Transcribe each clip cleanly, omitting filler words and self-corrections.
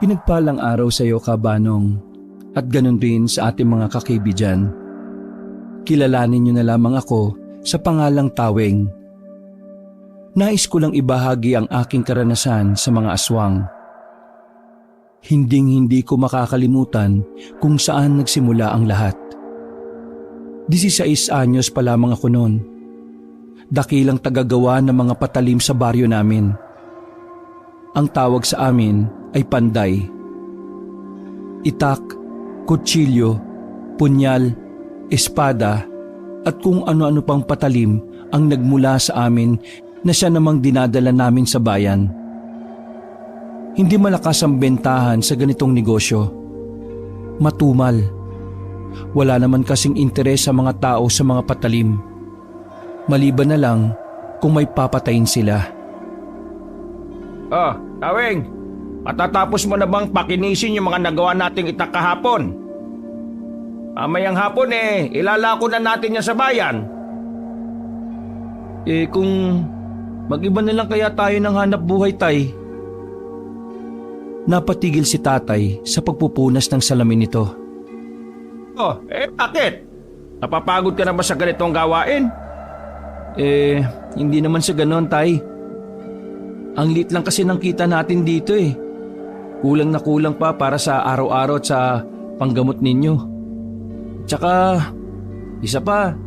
Pinagpalang araw sa iyo, Kabanong, at ganun din sa ating mga kakaibigan. Kilalanin niyo na lamang ako sa pangalang Taweng. Nais ko lang ibahagi ang aking karanasan sa mga aswang. Hinding-hindi ko makakalimutan kung saan nagsimula ang lahat. 16 anyos pa lamang ako noon. Dakilang tagagawa ng mga patalim sa baryo namin. Ang tawag sa amin ay panday. Itak, kutsilyo, punyal, espada at kung ano-ano pang patalim ang nagmula sa amin na siya namang dinadala namin sa bayan. Hindi malakas ang bentahan sa ganitong negosyo. Matumal. Wala naman kasing interes sa mga tao sa mga patalim. Maliban na lang kung may papatayin sila. Oh, Taweng, matatapos mo na bang pakinisin yung mga nagawa nating itak kahapon? Mamayang hapon ilalako na natin yan sa bayan. Kung mag-iba na lang kaya tayo ng hanap buhay, Tay. Napatigil si Tatay sa pagpupunas ng salamin nito. Oh, bakit? Napapagod ka na ba sa ganitong gawain? Hindi naman sa ganon, Tay. Ang liit lang kasi ng kita natin dito Kulang na kulang pa para sa araw-araw at sa panggamot ninyo. Tsaka, isa pa,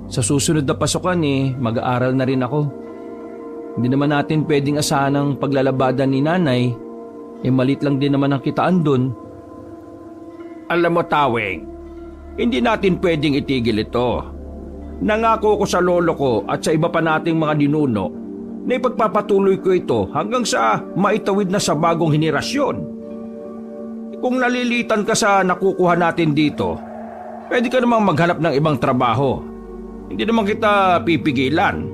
sa susunod na pasukan mag-aaral na rin ako. Hindi naman natin pwedeng asahan ang paglalabadan ni Nanay. Malit lang din naman ang kitaan dun. Alam mo, Taweng, hindi natin pwedeng itigil ito. Nangako ko sa lolo ko at sa iba pa nating mga ninuno na ipagpapatuloy ko ito hanggang sa maitawid na sa bagong henerasyon. Kung nalilitan ka sa nakukuha natin dito, pwede ka namang maghanap ng ibang trabaho. Hindi naman kita pipigilan.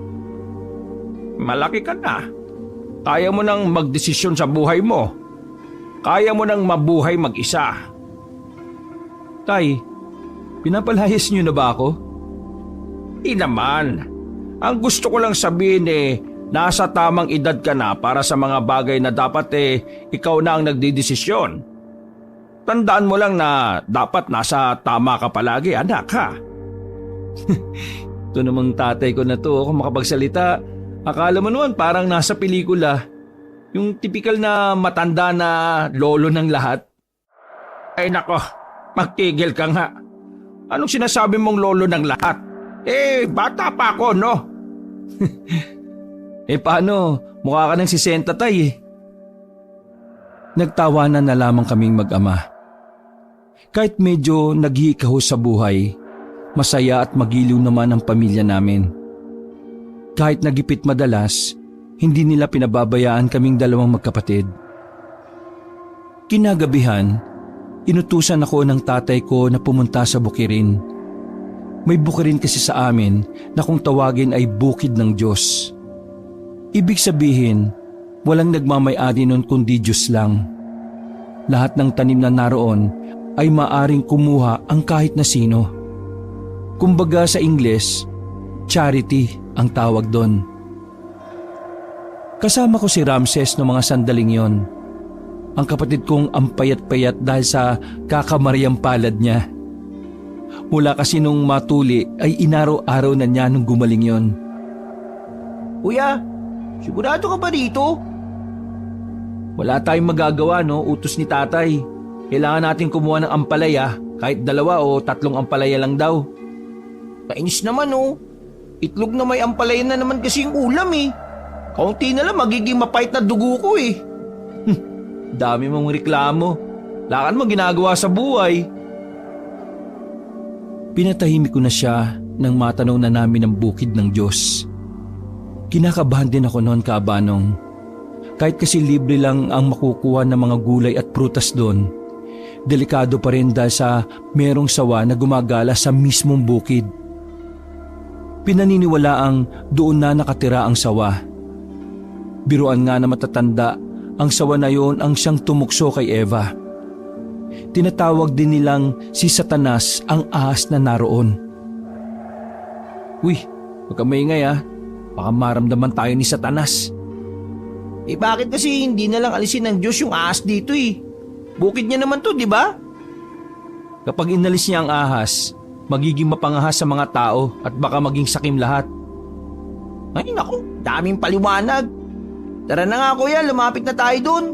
Malaki ka na. Kaya mo nang magdesisyon sa buhay mo. Kaya mo nang mabuhay mag-isa. Tay, pinapalayas niyo na ba ako? Hindi naman. Ang gusto ko lang sabihin nasa tamang edad ka na para sa mga bagay na dapat ikaw na ang nagdidesisyon. Tandaan mo lang na dapat nasa tama ka palagi, anak, ha? Ito namang tatay ko na to, kung makapagsalita, akala mo naman parang nasa pelikula. Yung typical na matanda na lolo ng lahat. Ay nako, magtigil ka nga. Anong sinasabi mong lolo ng lahat? Bata pa ako, no? Paano? Mukha ka ng 60, Tay. Nagtawanan na lamang kaming mag-ama. Kahit medyo naghihikaho sa buhay, masaya at magiliw naman ang pamilya namin. Kahit nagipit madalas, hindi nila pinababayaan kaming dalawang magkapatid. Kinagabihan, inutusan ako ng tatay ko na pumunta sa bukirin. May bukirin kasi sa amin na kung tawagin ay bukid ng Diyos. Ibig sabihin, walang nagmamay-ari nun kundi Diyos lang. Lahat ng tanim na naroon ay maaring kumuha ang kahit na sino. Kumbaga sa Ingles, charity ang tawag doon. Kasama ko si Ramses noong mga sandaling yon. Ang kapatid kong ampayat-payat dahil sa kakamaryang palad niya. Mula kasi nung matuli ay inaraw-araw na niya nung gumaling yon. Kuya, sigurado ka ba dito? Wala tayong magagawa, no? Utos ni tatay. Kailangan natin kumuha ng ampalaya, kahit 2 o 3 ampalaya lang daw. Kainis naman, Itlog na may ampalaya na naman kasi yung ulam, Kaunti na lang magiging mapait na dugo ko, Dami mong reklamo. Lakan mo ginagawa sa buhay. Pinatahimik ko na siya nang matanaw na namin ang bukid ng Diyos. Kinakabahan din ako noon, Kabanong. Kahit kasi libre lang ang makukuha ng mga gulay at prutas doon, delikado pa rin dahil sa merong sawa na gumagala sa mismong bukid. Pinaniniwalaang doon na nakatira ang sawa. Biruan nga na matatanda, ang sawa na yon ang siyang tumukso kay Eva. Tinatawag din nilang si Satanas ang ahas na naroon. Uy, huwag kang maingay baka maramdaman tayo ni Satanas. Bakit kasi hindi na lang alisin ng Diyos yung ahas dito, Bukid niya naman to, di ba? Kapag inalis niya ang ahas, magiging mapangahas sa mga tao at baka maging sakim lahat. Ay naku, daming paliwanag. Tara na nga kuya, lumapit na tayo dun.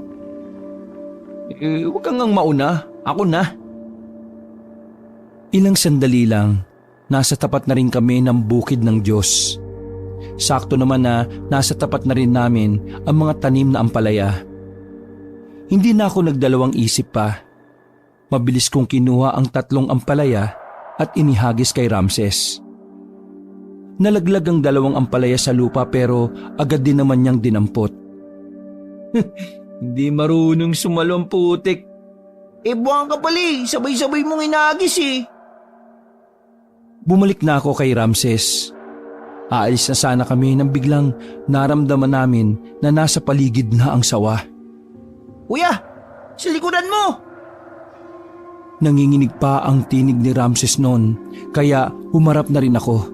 Huwag kang ngang mauna, ako na. Ilang sandali lang, nasa tapat na rin kami ng bukid ng Diyos. Sakto naman na nasa tapat na rin namin ang mga tanim na ampalaya. Hindi na ako nagdalawang isip pa. Mabilis kong kinuha ang 3 ampalaya at inihagis kay Ramses. Nalaglag ang 2 ampalaya sa lupa pero agad din naman niyang dinampot. Hindi marunong sumalong putik. Buwang ka pala sabay-sabay mong inagis Bumalik na ako kay Ramses. Aalis na sana kami nang biglang naramdaman namin na nasa paligid na ang sawa. Kuya, sa likuran mo! Nanginginig pa ang tinig ni Ramses noon kaya humarap na rin ako.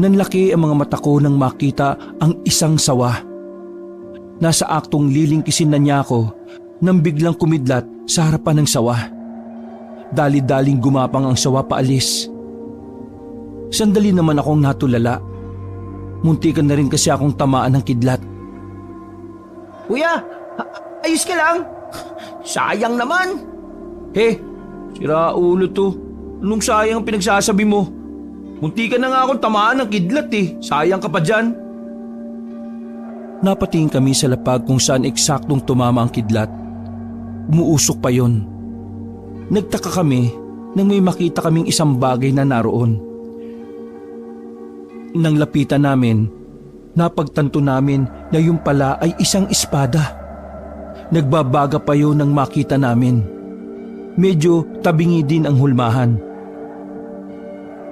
Nanlaki ang mga mata ko nang makita ang isang sawa. Nasa aktong lilingkisin na niya ako nang biglang kumidlat sa harapan ng sawa. Dali-daling gumapang ang sawa paalis. Sandali naman akong natulala. Muntikan na rin kasi akong tamaan ng kidlat. Kuya, ayos ka lang? Sayang naman. Sira ulo to. Anong sayang ang pinagsasabi mo? Muntikan na nga akong tamaan ng kidlat Sayang ka pa dyan. Napatingin kami sa lapag kung saan eksaktong tumama ang kidlat. Umuusok pa yon. Nagtaka kami nang may makita kaming isang bagay na naroon. Nang lapitan namin, napagtanto namin na yung pala ay isang espada. Nagbabaga pa yun nang makita namin. Medyo tabingi din ang hulmahan.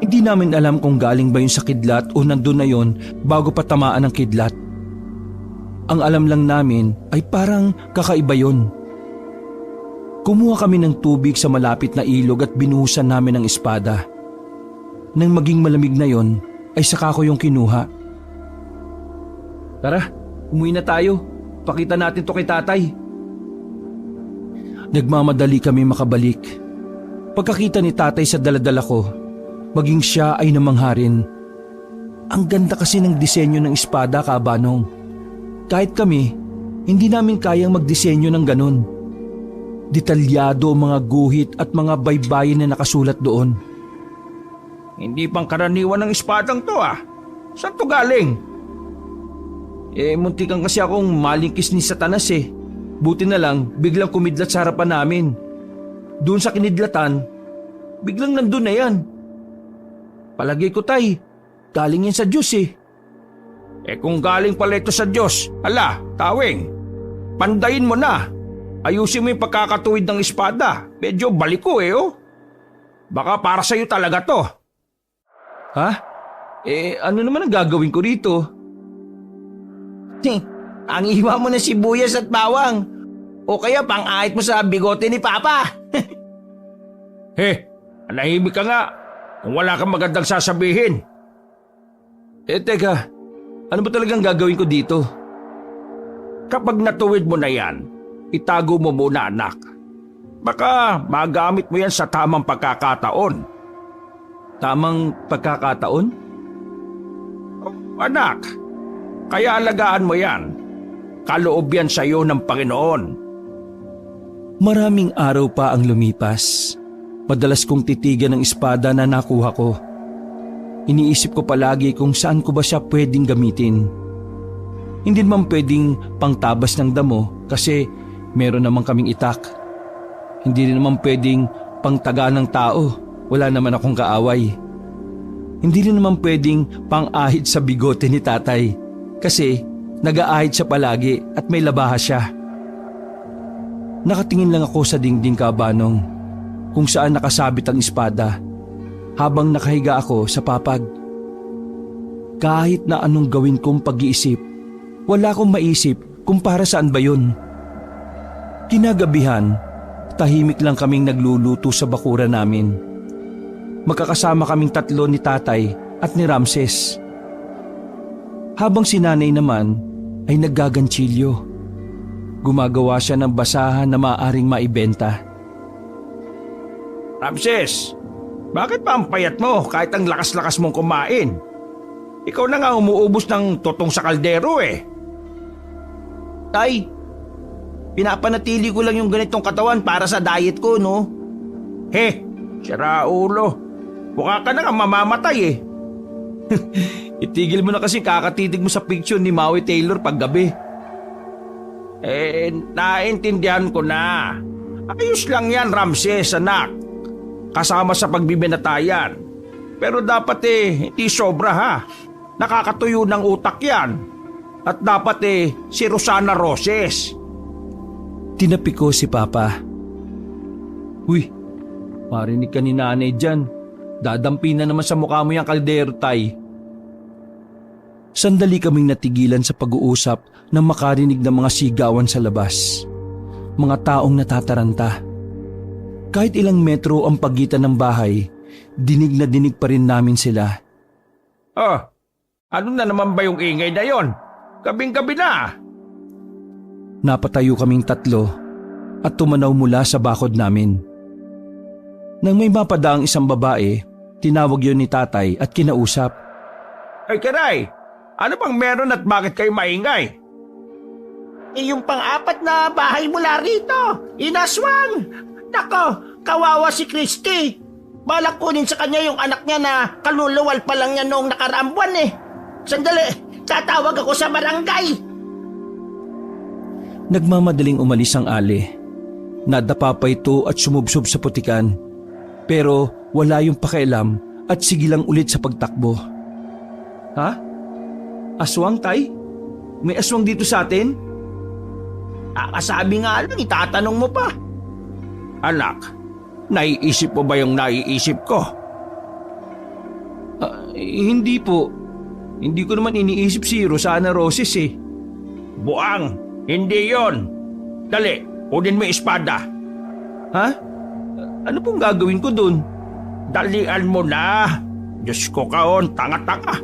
Hindi namin alam kung galing ba yun sa kidlat o nandun na yun bago pa tamaan ng kidlat. Ang alam lang namin ay parang kakaiba yun. Kumuha kami ng tubig sa malapit na ilog at binuhusan namin ang espada. Nang maging malamig na yon, ay saka ko yung kinuha. Tara, umuwi na tayo. Pakita natin to kay tatay. Nagmamadali kami makabalik. Pagkakita ni tatay sa daladala ko, maging siya ay namangharin. Ang ganda kasi ng disenyo ng espada, Kabanong. Kahit kami, hindi namin kayang magdisenyo ng ganon. Detalyado ang mga guhit at mga baybayin na nakasulat doon. Hindi pang karaniwan ng espadang to Saan to galing? Muntikan kasi akong malingkis ni Satanas Buti na lang, biglang kumidlat sa harapan namin. Doon sa kinidlatan, biglang nandun na yan. Palagay ko tay, galing yan sa Diyos Kung galing pala ito sa Diyos, Tawing, pandayin mo na. Ayusin mo yung pagkakatuwid ng espada. Medyo baliko Baka para sa'yo talaga to. Ha? Ano naman ang gagawin ko dito? Ang iwa mo na sibuyas at bawang. O kaya pang-ahit mo sa bigote ni Papa. Anahimik ka nga. Kung wala kang magandang sasabihin. Teka. Ano ba talagang gagawin ko dito? Kapag natuwid mo na yan, itago mo muna anak. Baka magamit mo yan sa tamang pagkakataon. Tamang pagkakataon? Anak, kaya alagaan mo yan. Kaloob yan sa iyo ng Panginoon. Maraming araw pa ang lumipas. Madalas kong titigan ng espada na nakuha ko. Iniisip ko palagi kung saan ko ba siya pwedeng gamitin. Hindi naman pwedeng pangtabas ng damo kasi meron naman kaming itak. Hindi rin naman pwedeng pangtaga ng tao. Wala naman akong kaaway. Hindi rin naman pwedeng pang-ahit sa bigote ni tatay kasi nag-aahit siya palagi at may labaha siya. Nakatingin lang ako sa dingding, Kabanong, kung saan nakasabit ang espada habang nakahiga ako sa papag. Kahit na anong gawin kong pag-iisip, wala akong maisip kung para saan ba yun. Kinagabihan, tahimik lang kaming nagluluto sa bakuran namin. Magkakasama kaming 3 ni tatay at ni Ramses. Habang si nanay naman ay naggagantsilyo. Gumagawa siya ng basahan na maaaring maibenta. Ramses, bakit pa ang payat mo kahit ang lakas-lakas mong kumain? Ikaw na nga umuubos ng totong sa kaldero eh. Tay, pinapanatili ko lang yung ganitong katawan para sa diet ko, no? He, sira ulo. Mukha ka na nga mamamatay eh. Itigil mo na kasi kakatitig mo sa picture ni Maui Taylor paggabi. Naintindihan ko na. Ayos lang yan, Ramses, anak. Kasama sa pagbibinatayan. Pero dapat hindi sobra ha. Nakakatuyo ng utak yan. At dapat si Rosana Roses. Tinapi ko si Papa. Uy, marinig ka ni nanay dyan. Dadampi na naman sa mukha mo yung kaldero, Tay. Sandali kaming natigilan sa pag-uusap nang makarinig ng mga sigawan sa labas. Mga taong natataranta. Kahit ilang metro ang pagitan ng bahay, dinig na dinig pa rin namin sila. Oh, ano na naman ba yung ingay na yon? Gabing-gabi na. Napatayo kaming tatlo at tumanaw mula sa bakod namin. Nang may mapadaang isang babae, tinawag yon ni tatay at kinausap. Ay Kiray, ano bang meron at bakit kayo maingay? Yung pang-apat na bahay mula rito, inaswang! Nako, kawawa si Christy. Balak kunin sa kanya yung anak niya na kaluluwal pa lang niya noong nakaraang buwan eh. Sandali, tatawag ako sa barangay. Nagmamadaling umalis ang Ali. Nadapa pa ito at sumubsob sa putikan. Pero wala yung pakialam at sige lang ulit sa pagtakbo. Ha? Aswang, Tay? May aswang dito sa atin? Kakasabi nga lang, itatanong mo pa. Anak, naiisip mo ba yung naiisip ko? Hindi po. Hindi ko naman iniisip si Rosana Roses eh. Buang, hindi yon. Dali, kunin mo yung espada. Ha? Ano pong gagawin ko dun? Dalian mo na. Diyos ko kaon, tanga-tanga.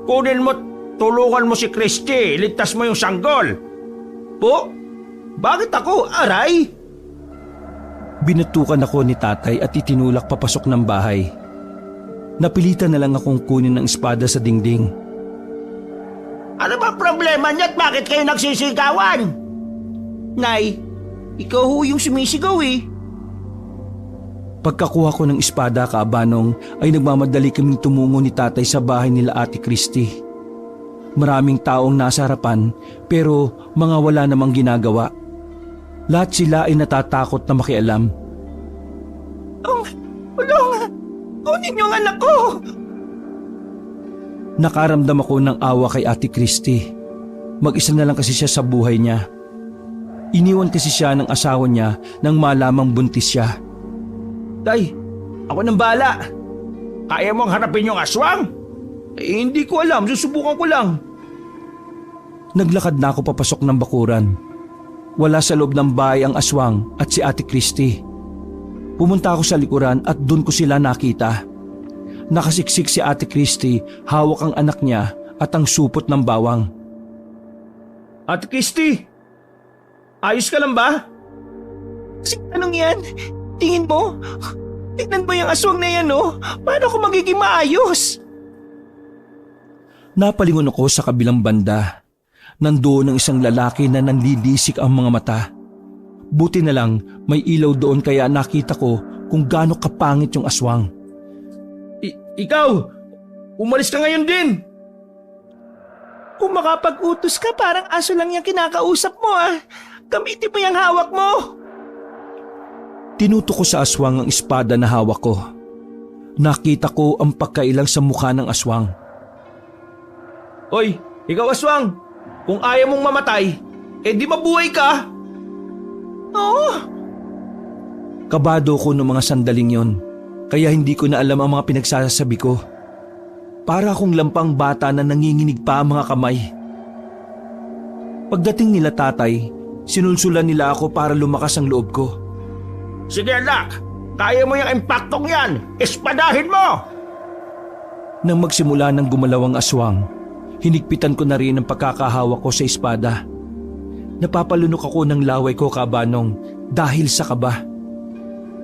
Kunin mo, tulungan mo si Christy, ligtas mo yung sanggol. Po? Bakit ako? Aray! Binatukan ako ni tatay at itinulak papasok ng bahay. Napilitan na lang akong kunin ng espada sa dingding. Ano ba problema niya at bakit kayo nagsisigawan? Nay, ikaw ho yung sumisigaw eh. Pagkakuha ko ng espada kaabanong ay nagmamadali kaming tumungo ni tatay sa bahay nila Ate Christy. Maraming taong nasa harapan pero mga wala namang ginagawa. Lahat sila ay natatakot na makialam. Tulong! Kunin yung anak ko! Nakaramdam ako ng awa kay Ate Christy. Mag-isa na lang kasi siya sa buhay niya. Iniwan kasi siya ng asawa niya nang malamang buntis siya. Tay, ako nang bahala. Kaya mong harapin yung aswang? Hindi ko alam, susubukan ko lang. Naglakad na ako papasok ng bakuran. Wala sa loob ng bahay ang aswang at si Ate Christy. Pumunta ako sa likuran at doon ko sila nakita. Nakasiksik si Ate Christy, hawak ang anak niya at ang supot ng bawang. Ate Christy, ayos ka lang ba? Anong yan? Tingin mo? Tingnan mo yung aswang na yan, oh. Paano ako magiging maayos? Napalingon ako sa kabilang banda. Nandoon ang isang lalaki na nanlilisik ang mga mata. Buti na lang may ilaw doon kaya nakita ko kung gaano kapangit yung aswang. Ikaw, umalis ka ngayon din. Kung makapag-utos ka, parang aso lang yung kinakausap mo, ah. Gamitin mo yung hawak mo. Tinutok ko sa aswang ang espada na hawak ko. Nakita ko ang pagkailang sa mukha ng aswang. Hoy, ikaw aswang, kung ayaw mong mamatay, di mabuhay ka. Oo. Kabado ko noong mga sandaling yon, kaya hindi ko na alam ang mga pinagsasabi ko. Para akong lampang bata na nanginginig pa ang mga kamay. Pagdating nila tatay, sinulsulan nila ako para lumakas ang loob ko. Sige anak, kaya mo yung impaktong yan, espadahin mo! Nang magsimula ng gumalaw ang aswang, hinigpitan ko na rin ang pagkakahawak ko sa espada. Napapalunok ako ng laway ko, Kabanong, dahil sa kaba.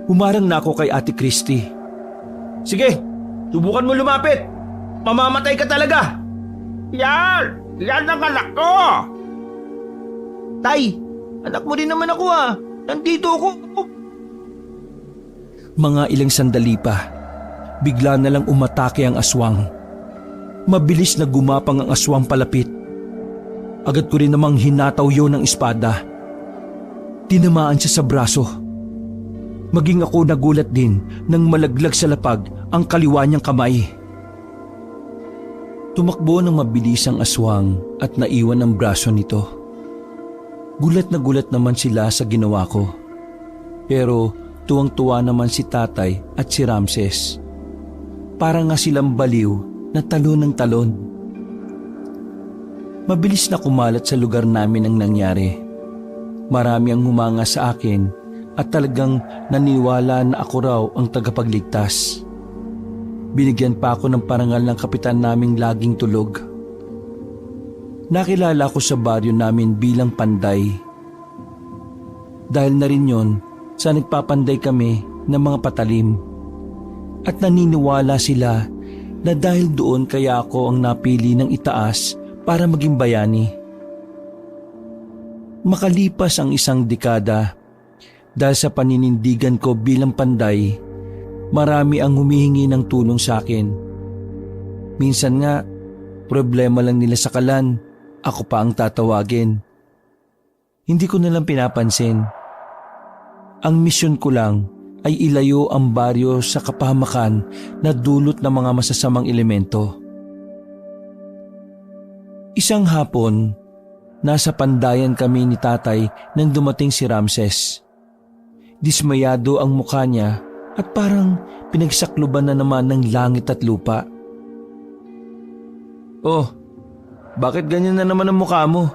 Humarang na ako kay Ate Christy. Sige, subukan mo lumapit. Mamamatay ka talaga. Yan! Yan ang anak ko! Tay, anak mo din naman ako ah. Nandito ako. Mga ilang sandali pa, bigla na lang umatake ang aswang. Mabilis na gumapang ang aswang palapit. Agad ko rin namang hinataw yun ng espada. Tinamaan siya sa braso. Maging ako nagulat din nang malaglag sa lapag ang kaliwa niyang kamay. Tumakbo ng mabilis ang aswang at naiwan ang braso nito. Gulat na gulat naman sila sa ginawa ko. Pero tuwang-tuwa naman si tatay at si Ramses. Para nga silang baliw na talon ng talon. Mabilis na kumalat sa lugar namin ang nangyari. Marami ang humanga sa akin at talagang naniwala na ako raw ang tagapagligtas. Binigyan pa ako ng parangal ng kapitan naming laging tulog. Nakilala ko sa baryo namin bilang panday. Dahil na rin yon sa nagpapanday kami ng mga patalim. At naniniwala sila na dahil doon kaya ako ang napili ng itaas para maging bayani. Makalipas ang isang dekada, dahil sa paninindigan ko bilang panday, marami ang humihingi ng tulong sa akin. Minsan nga, problema lang nila sa kalan, ako pa ang tatawagin. Hindi ko nalang pinapansin. Ang misyon ko lang ay ilayo ang baryo sa kapahamakan na dulot ng mga masasamang elemento. Isang hapon, nasa pandayan kami ni tatay nang dumating si Ramses. Dismayado ang mukha niya at parang pinagsakluban na naman ng langit at lupa. Oh, bakit ganyan na naman ang mukha mo?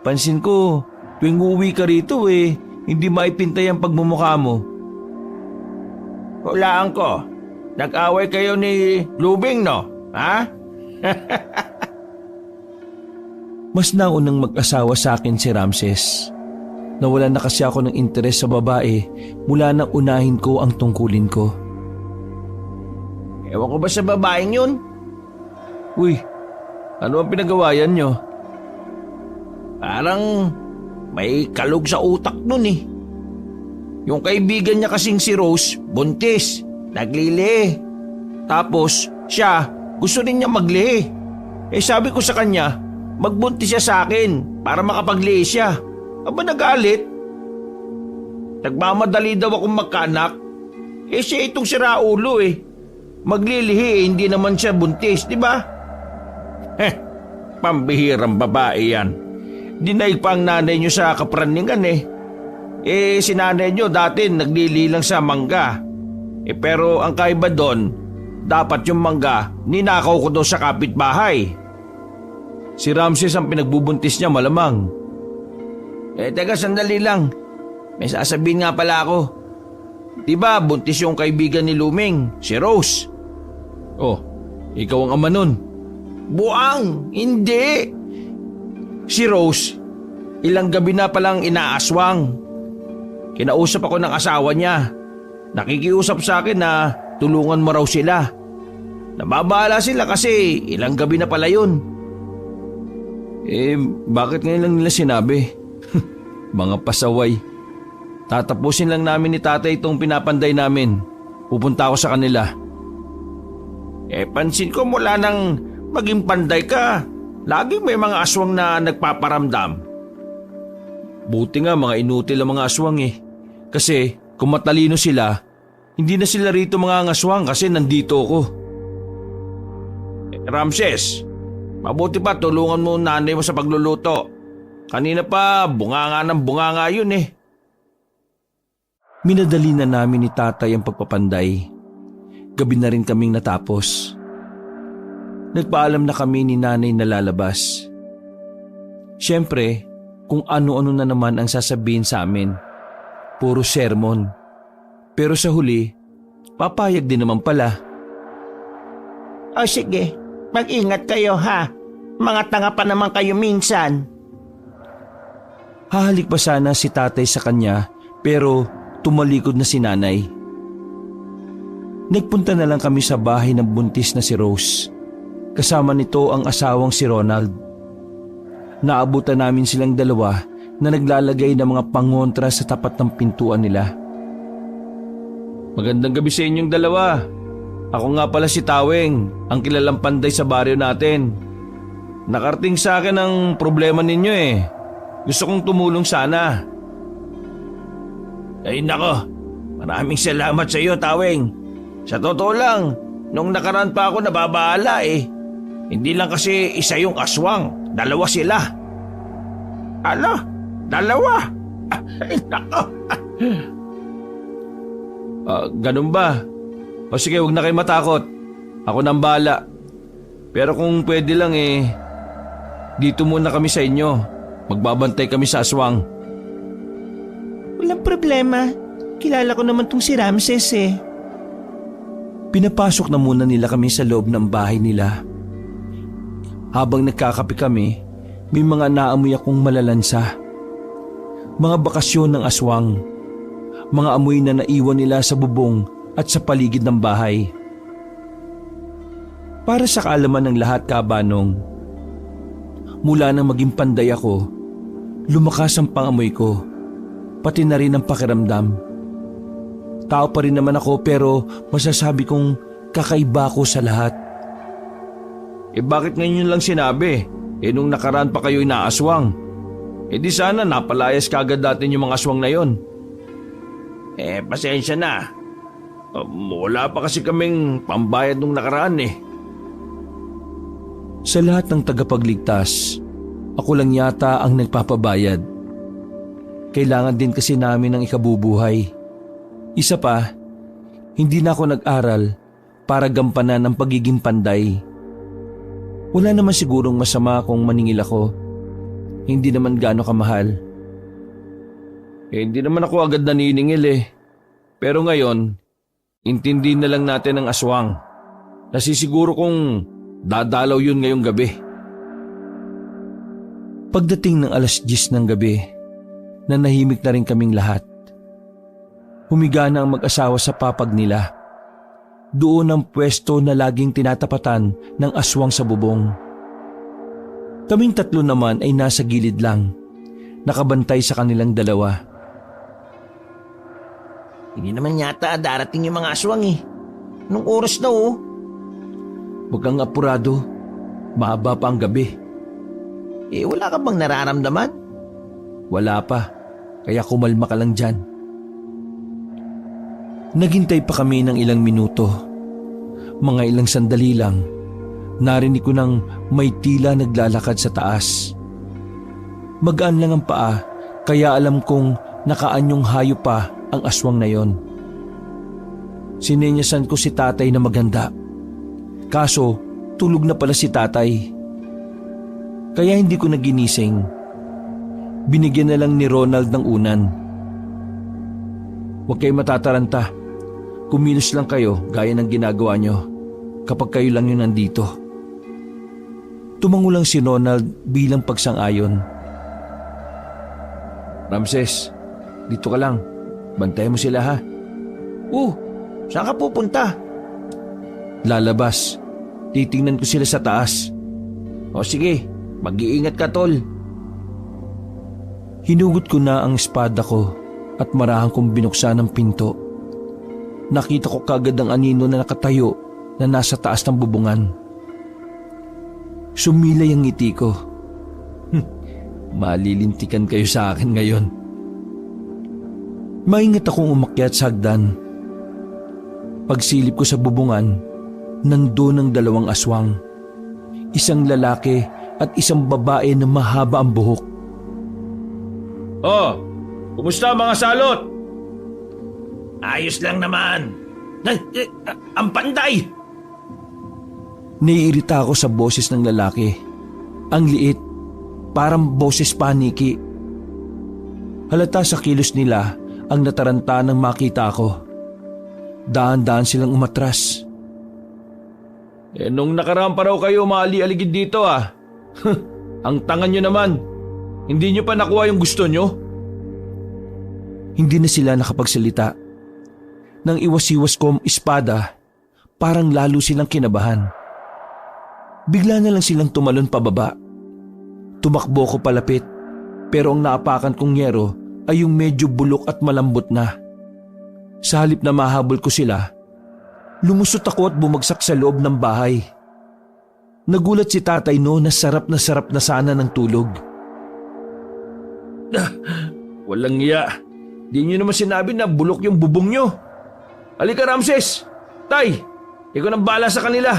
Pansin ko, tuwing uuwi ka rito hindi maipintay ang pagmumukha mo. Hulaan ko, nag-away kayo ni Lubing, no? Ha? Mas naunang mag-asawa sa akin si Ramses. Nawalan na kasi ako ng interes sa babae mula nang unahin ko ang tungkulin ko. Ewan ko ba sa babaeng yun? Uy, ano ang pinagawayan nyo? Parang may kalog sa utak nun eh. Yung kaibigan niya kasing si Rose, buntis, naglili. Tapos siya, gusto rin niya maglihi. Sabi ko sa kanya, magbuntis siya sa akin para makapaglihi siya. Aba nagalit. Nagmamadali daw akong magkaanak. Siya itong siraulo Maglilihi hindi naman siya buntis, di ba? Pambihirang babae yan. Dinaig pa ang nanay niyo sa kapraningan si nanay niyo dati naglilihi lang sa mangga. Pero ang kaiba doon, dapat yung mangga ninakaw ko daw sa kapitbahay. Si Ramses ang pinagbubuntis niya malamang. Teka sandali lang. May sasabihin nga pala ako. Diba buntis yung kaibigan ni Luming, si Rose? Oh, ikaw ang ama nun. Buang, hindi. Si Rose, ilang gabi na palang inaaswang. Kinausap ako ng asawa niya. Nakikiusap sa akin na tulungan mo raw sila. Nababahala sila kasi ilang gabi na pala yun. Bakit ngayon lang nila sinabi? Mga pasaway. Tatapusin lang namin ni tatay itong pinapanday namin. Pupunta ako sa kanila. Pansin ko mula nang maging panday ka, laging may mga aswang na nagpaparamdam. Buti nga mga inutil ang mga aswang Kasi kung matalino sila, hindi na sila rito mga aswang kasi nandito ako. Ramses, mabuti pa tulungan mo nanay mo sa pagluluto. Kanina pa bunganga ng bunganga yun Minadali na namin ni tatay ang pagpapanday. Gabi na rin kaming natapos. Nagpaalam na kami ni nanay na lalabas. Siyempre, kung ano-ano na naman ang sasabihin sa amin. Puro sermon. Pero sa huli, papayag din naman pala. O sige, mag-ingat kayo ha. Mga tanga pa naman kayo minsan. Hahalik pa sana si tatay sa kanya pero tumalikod na si nanay. Nagpunta na lang kami sa bahay ng buntis na si Rose. Kasama nito ang asawang si Ronald. Naabutan namin silang dalawa na naglalagay ng mga pangontra sa tapat ng pintuan nila. Magandang gabi sa inyong dalawa. Ako nga pala si Taweng, ang kilalang panday sa baryo natin. Nakarating sa akin ang problema ninyo eh. Gusto kong tumulong sana. Ay nako, maraming salamat sa iyo, Taweng. Sa totoo lang, nung nakaraan pa ako nababahala eh. Hindi lang kasi isa yung aswang, dalawa sila. Ano? Dalawa? Ay nako. Ganun ba? O sige, huwag na kayo matakot. Ako nang bahala. Pero kung pwede lang dito muna kami sa inyo. Magbabantay kami sa aswang. Walang problema. Kilala ko naman tong si Ramses eh. Pinapasok na muna nila kami sa loob ng bahay nila. Habang nagkakape kami, may mga naamoy akong malalansa. Mga bakasyon ng aswang. Mga amoy na naiwan nila sa bubong at sa paligid ng bahay. Para sa kaalaman ng lahat, Kabanong, mula nang maging panday ako, lumakas ang pangamoy ko, pati na rin ang pakiramdam. Tao pa rin naman ako pero masasabi kong kakaiba ko sa lahat. Bakit ngayon lang sinabi? Nung nakaraan pa kayo inaaswang. Di sana napalayas kagad natin yung mga aswang na yon. Pasensya na. Wala pa kasi kaming pambayad nung nakaraan eh. Sa lahat ng tagapagligtas, ako lang yata ang nagpapabayad. Kailangan din kasi namin ng ikabubuhay. Isa pa, hindi na ako nag-aral para gampanan ang pagiging panday. Wala naman sigurong masama kung maningil ako. Hindi naman gaano kamahal. Hindi naman ako agad naniningil eh. Pero ngayon, intindi na lang natin ang aswang. Nasisiguro kong dadalaw yun ngayong gabi. Pagdating ng 10:00 ng gabi, nanahimik na rin kaming lahat. Humiga na ang mag-asawa sa papag nila. Doon ang pwesto na laging tinatapatan ng aswang sa bubong. Kaming tatlo naman ay nasa gilid lang, nakabantay sa kanilang dalawa. Hindi naman yata darating yung mga aswang eh. Nung oras na oh. Huwag kang apurado, mahaba pa ang gabi. Wala ka bang nararamdaman? Wala pa, kaya kumalma ka lang dyan. Naghintay pa kami ng ilang minuto. Mga ilang sandali lang, narinig ko nang may tila naglalakad sa taas. Magaan lang ang paa, kaya alam kong nakaanyong hayop pa ang aswang na yon. Sinenyasan ko si tatay na maganda. Kaso, tulog na pala si tatay. Kaya hindi ko naginising. Binigyan na lang ni Ronald ng unan. Huwag kayo matataranta. Kumilos lang kayo gaya ng ginagawa nyo kapag kayo lang yung nandito. Tumango lang si Ronald bilang pagsang-ayon. Ramses, dito ka lang. Bantayan mo sila ha. Saan ka pupunta? Lalabas. Titingnan ko sila sa taas. O sige, mag-iingat ka tol. Hinugot ko na ang espada ko at marahan kong binuksan ang pinto. Nakita ko kagad ang anino na nakatayo na nasa taas ng bubungan. Sumilay ang ngiti ko. Malilintikan kayo sa akin ngayon. Maingat akong umakyat sa hagdan. Pagsilip ko sa bubungan, nandoon ang dalawang aswang. Isang lalaki at isang babae na mahaba ang buhok. Oh, kumusta mga salot? Ayos lang naman. Ang panday! Naiirita ako sa boses ng lalaki. Ang liit, parang boses paniki. Halata sa kilos nila ang nataranta nang makita ko. Daan-daan silang umatras. Nung nakaraan pa raw kayo maali-aligid dito ah. Ang tanga nyo naman. Hindi nyo pa nakuha yung gusto nyo? Hindi na sila nakapagsalita. Nang iwas-iwas ko ang espada, parang lalo silang kinabahan. Bigla na lang silang tumalon pababa. Tumakbo ko palapit, pero ang naapakan kong yero ay yung medyo bulok at malambot na. Sa halip na mahabol ko sila, lumusot ako at bumagsak sa loob ng bahay. Nagulat si Tatay No na sarap na sana ng tulog. Walang iya. Di nyo naman sinabi na bulok yung bubong nyo. Halika Ramses! Tay! Ikaw nang bahala sa kanila.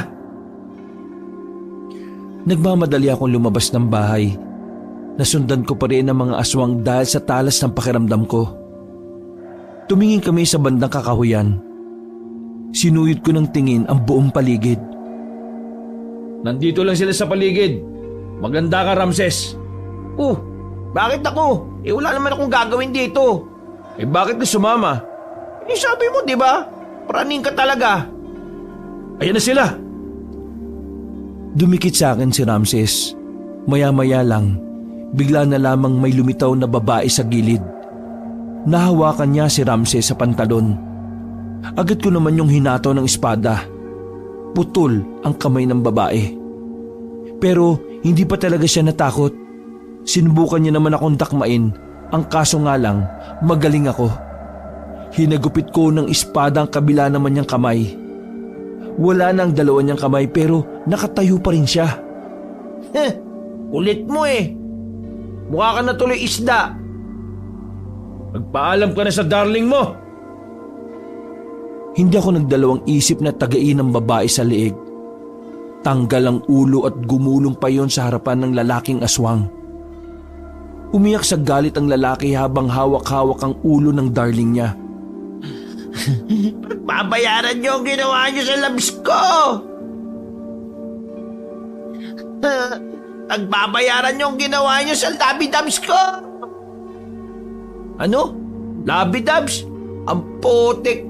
Nagmamadali akong lumabas ng bahay. Nasundan ko pa rin ang mga aswang dahil sa talas ng pakiramdam ko. Tumingin kami sa bandang kakahuyan. Sinuyod ko ng tingin ang buong paligid. Nandito lang sila sa paligid. Maganda ka Ramses. Oh, bakit ako? Wala naman akong gagawin dito. Bakit ka sumama? Sabi mo, di ba? Praning ka talaga. Ayan na sila. Dumikit sa akin si Ramses. Maya-maya lang, bigla na lamang may lumitaw na babae sa gilid. Nahawakan niya si Ramses sa pantalon. Agad ko naman yung hinataw ng espada. Putol ang kamay ng babae. Pero hindi pa talaga siya natakot. Sinubukan niya naman akong dakmain. Ang kaso nga lang, magaling ako. Hinagupit ko ng espada ang kabila naman niyang kamay. Wala na ang dalawa niyang kamay pero nakatayo pa rin siya. Kulit mo eh. Mukha ka na tuloy isda. Magpaalam ka na sa darling mo. Hindi ako nagdalawang isip na tagain ng babae sa leeg. Tanggal ang ulo at gumulong pa yon sa harapan ng lalaking aswang. Umiyak sa galit ang lalaki habang hawak-hawak ang ulo ng darling niya. Babayaran niyo ang ginawa niyo sa labs ko. Pagbabayaran niyo ang ginawa niyo sa labi-dabs ko. Ano? Labi-dabs? Ang putik.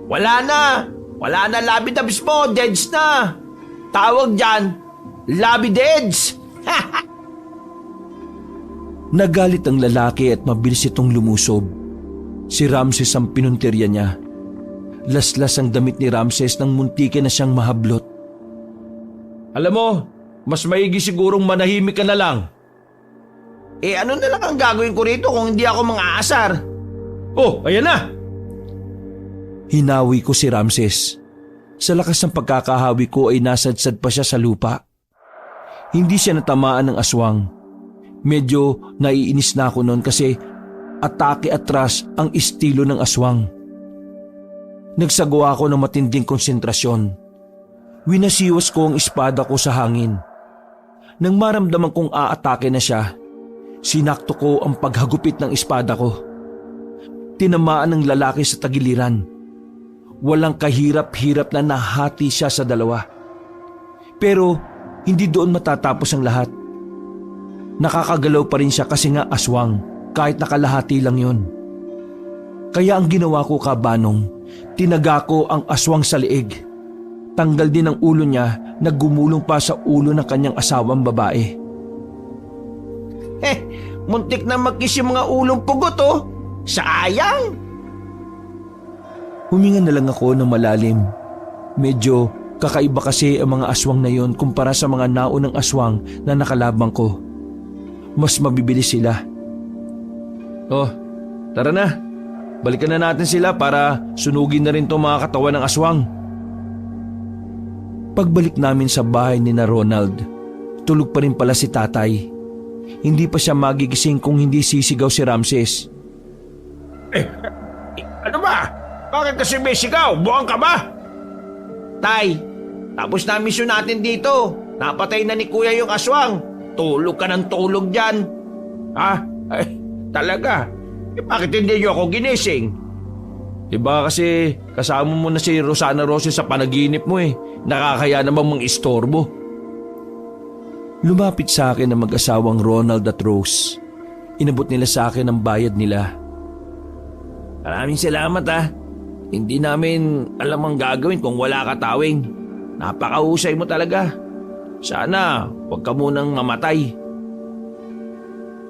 Wala na. Wala na labi-dabs mo. Deads na. Tawag dyan, labi-deads. Nagalit ang lalaki at mabilis itong lumusob. Si Ramses ang pinuntirya niya. Laslas ang damit ni Ramses nang muntikin na siyang mahablot. Alam mo, mas maigi sigurong manahimik ka na lang. Ano na lang ang gagawin ko rito kung hindi ako mang-aasar? Oh, ayan na! Hinawi ko si Ramses. Sa lakas ng pagkakahawi ko ay nasadsad pa siya sa lupa. Hindi siya natamaan ng aswang. Medyo naiinis na ako noon kasi atake atras ang estilo ng aswang. Nagsagawa ako ng matinding konsentrasyon. Winasiwas ko ang espada ko sa hangin. Nang maramdaman kong aatake na siya, sinakto ko ang paghagupit ng espada ko. Tinamaan ng lalaki sa tagiliran. Walang kahirap-hirap na nahati siya sa dalawa. Pero hindi doon matatapos ang lahat. Nakakagalaw pa rin siya kasi nga aswang kahit nakalahati lang yun. Kaya ang ginawa ko kabanong, tinaga ko ang aswang sa leeg. Tanggal din ang ulo niya na gumulong pa sa ulo ng kanyang asawang babae. Muntik na magkis yung mga ulong pugot oh. Sayang! Huminga na lang ako ng malalim. Medyo kakaiba kasi ang mga aswang na yon kumpara sa mga naunang aswang na nakalabang ko. Mas mabibilis sila. Oh, tara na. Balikan na natin sila para sunugin na rin itong mga katawan ng aswang. Pagbalik namin sa bahay ni na Ronald, tulog pa rin pala si tatay. Hindi pa siya magigising kung hindi sisigaw si Ramses. Ano ba? Bakit kasi may sigaw? Buwang ka ba? Tay, tapos na misyon natin dito. Napatay na ni Kuya yung aswang. Tulog ka ng tulog dyan. Ha? Talaga? Bakit hindi niyo ako ginising? Diba kasi kasama mo na si Rosana Rose sa panaginip mo eh. Nakakaya namang mang-istorbo. Lumapit sa akin ang mag-asawang Ronald at Rose. Inabot nila sa akin ang bayad nila. Maraming salamat ah. Hindi namin alam ang gagawin kung wala ka, Tawing. Napakahusay mo talaga. Sana huwag ka munang mamatay.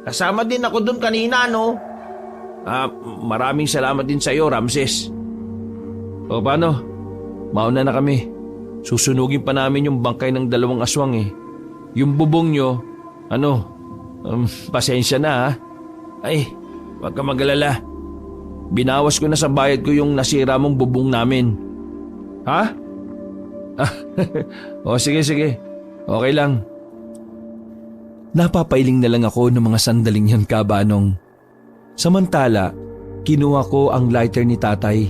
Kasama din ako dun kanina, no? Maraming salamat din sa iyo, Ramses. O paano? Mauna na kami. Susunugin pa namin yung bangkay ng 2 aswang eh. Yung bubong nyo, pasensya na ha. Ay, wag ka mag-alala. Binawas ko na sa bayad ko yung nasira mong bubong namin. Ha? O sige. Okay lang. Napapailing na lang ako ng mga sandaling yan, Kabanong. Samantala, kinuha ko ang lighter ni tatay.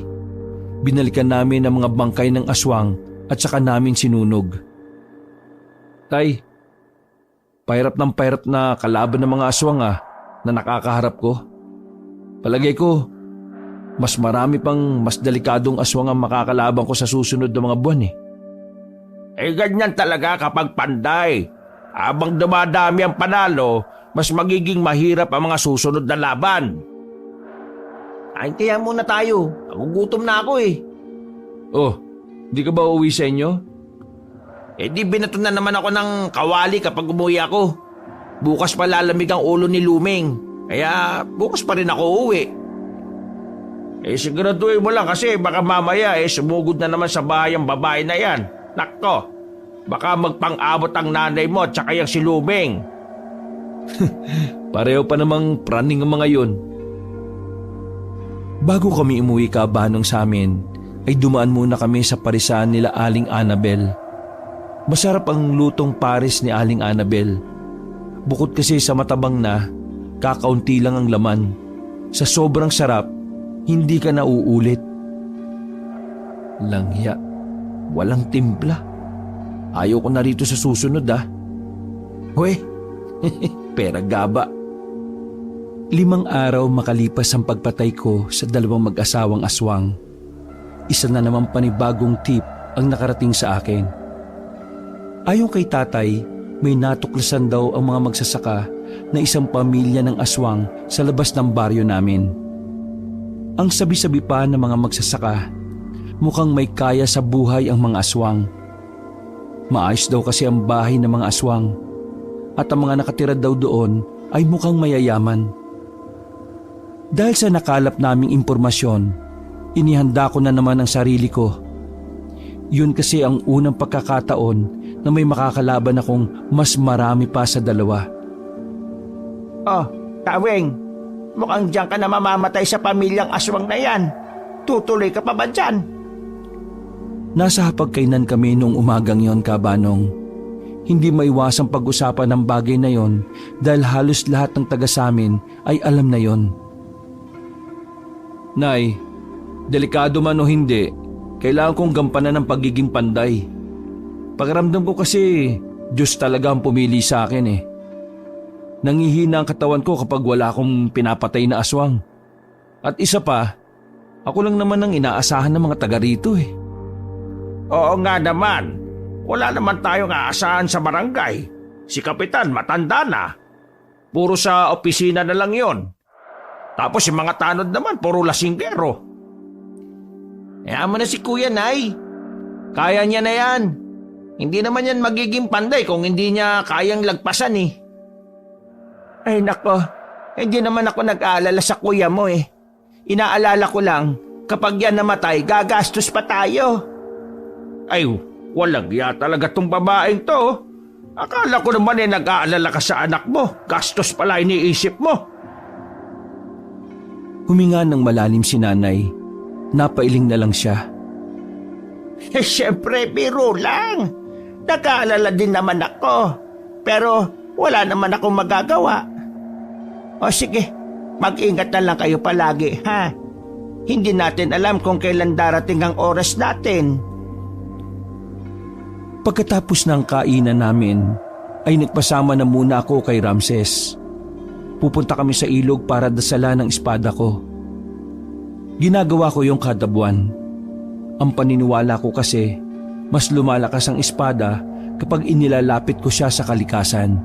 Binalikan namin ang mga bangkay ng aswang at saka namin sinunog. Tay, pahirap na kalaban ng mga aswang na nakakaharap ko. Palagay ko, mas marami pang mas delikadong aswang ang makakalaban ko sa susunod na mga buwan eh. Ganyan talaga kapag panday. Habang dumadami ang panalo, mas magiging mahirap ang mga susunod na laban. Kaya muna tayo. Nagugutom na ako eh. Oh, di ka ba uuwi sa inyo? Di binato na naman ako ng kawali kapag umuwi ako. Bukas pa lalamig ang ulo ni Luming. Kaya bukas pa rin ako uuwi. Siguraduhin mo lang kasi baka mamaya sumugod na naman sa bahay ang babae na yan. Nakto, baka magpang-abot ang nanay mo at saka yung si Luming. Pareho pa namang praning ang mga yun. Bago kami umuwi, Kabanong, sa amin, ay dumaan muna kami sa parisan nila Aling Annabel. Masarap ang lutong pares ni Aling Annabel. Bukod kasi sa matabang na, kakaunti lang ang laman. Sa sobrang sarap, hindi ka na uulit. Langya, walang timpla. Ayaw ko na rito sa susunod Hoy, pera gaba. 5 araw makalipas ang pagpatay ko sa 2 mag-asawang aswang. Isa na naman panibagong tip ang nakarating sa akin. Ayon kay tatay, may natuklasan daw ang mga magsasaka na isang pamilya ng aswang sa labas ng baryo namin. Ang sabi-sabi pa ng mga magsasaka, mukhang may kaya sa buhay ang mga aswang. Maayos daw kasi ang bahay ng mga aswang at ang mga nakatira daw doon ay mukhang mayayaman. Dahil sa nakalap naming impormasyon, inihanda ko na naman ang sarili ko. Yun kasi ang unang pagkakataon na may makakalaban akong mas marami pa sa 2. Oh, Taweng, mukhang diyan ka na mamamatay sa pamilyang aswang na yan. Tutuloy ka pa ba dyan? Nasa hapagkainan kami noong umagang yon, Kabanong. Hindi maiwasang pag-usapan ng bagay na yon dahil halos lahat ng taga sa amin ay alam na yon. Nay, delikado man o hindi, kailangan kong gampanan ng pagiging panday. Pakiramdam ko kasi Diyos talaga ang pumili sa akin eh. Nangihina ang katawan ko kapag wala akong pinapatay na aswang. At isa pa, ako lang naman ang inaasahan ng mga taga rito eh. Oo nga naman. Wala naman tayong aasahan sa barangay. Si Kapitan matanda na. Puro sa opisina na lang yon. Tapos yung mga tanod naman, puro lasinggero. Mo na si Kuya, Nay. Kaya niya na yan. Hindi naman yan magiging panday kung hindi niya kayang lagpasan eh. Ay nako, hindi naman ako nag-aalala sa kuya mo eh. Inaalala ko lang, kapag yan namatay, gagastos pa tayo. Ay, walang ya talaga tong babaeng to. Akala ko naman nag-aalala ka sa anak mo. Gastos pala iniisip mo. Huminga ng malalim si nanay. Napailing na lang siya. Siyempre, biro lang. Nag-aalala din naman ako. Pero wala naman akong magagawa. O sige, mag-ingat na lang kayo palagi, ha? Hindi natin alam kung kailan darating ang oras natin. Pagkatapos ng kainan namin, ay nagpasama na muna ako kay Ramses. Pupunta kami sa ilog para dasalan ng espada ko. Ginagawa ko yung kada buwan. Ang paniniwala ko kasi, mas lumalakas ang espada kapag inilalapit ko siya sa kalikasan.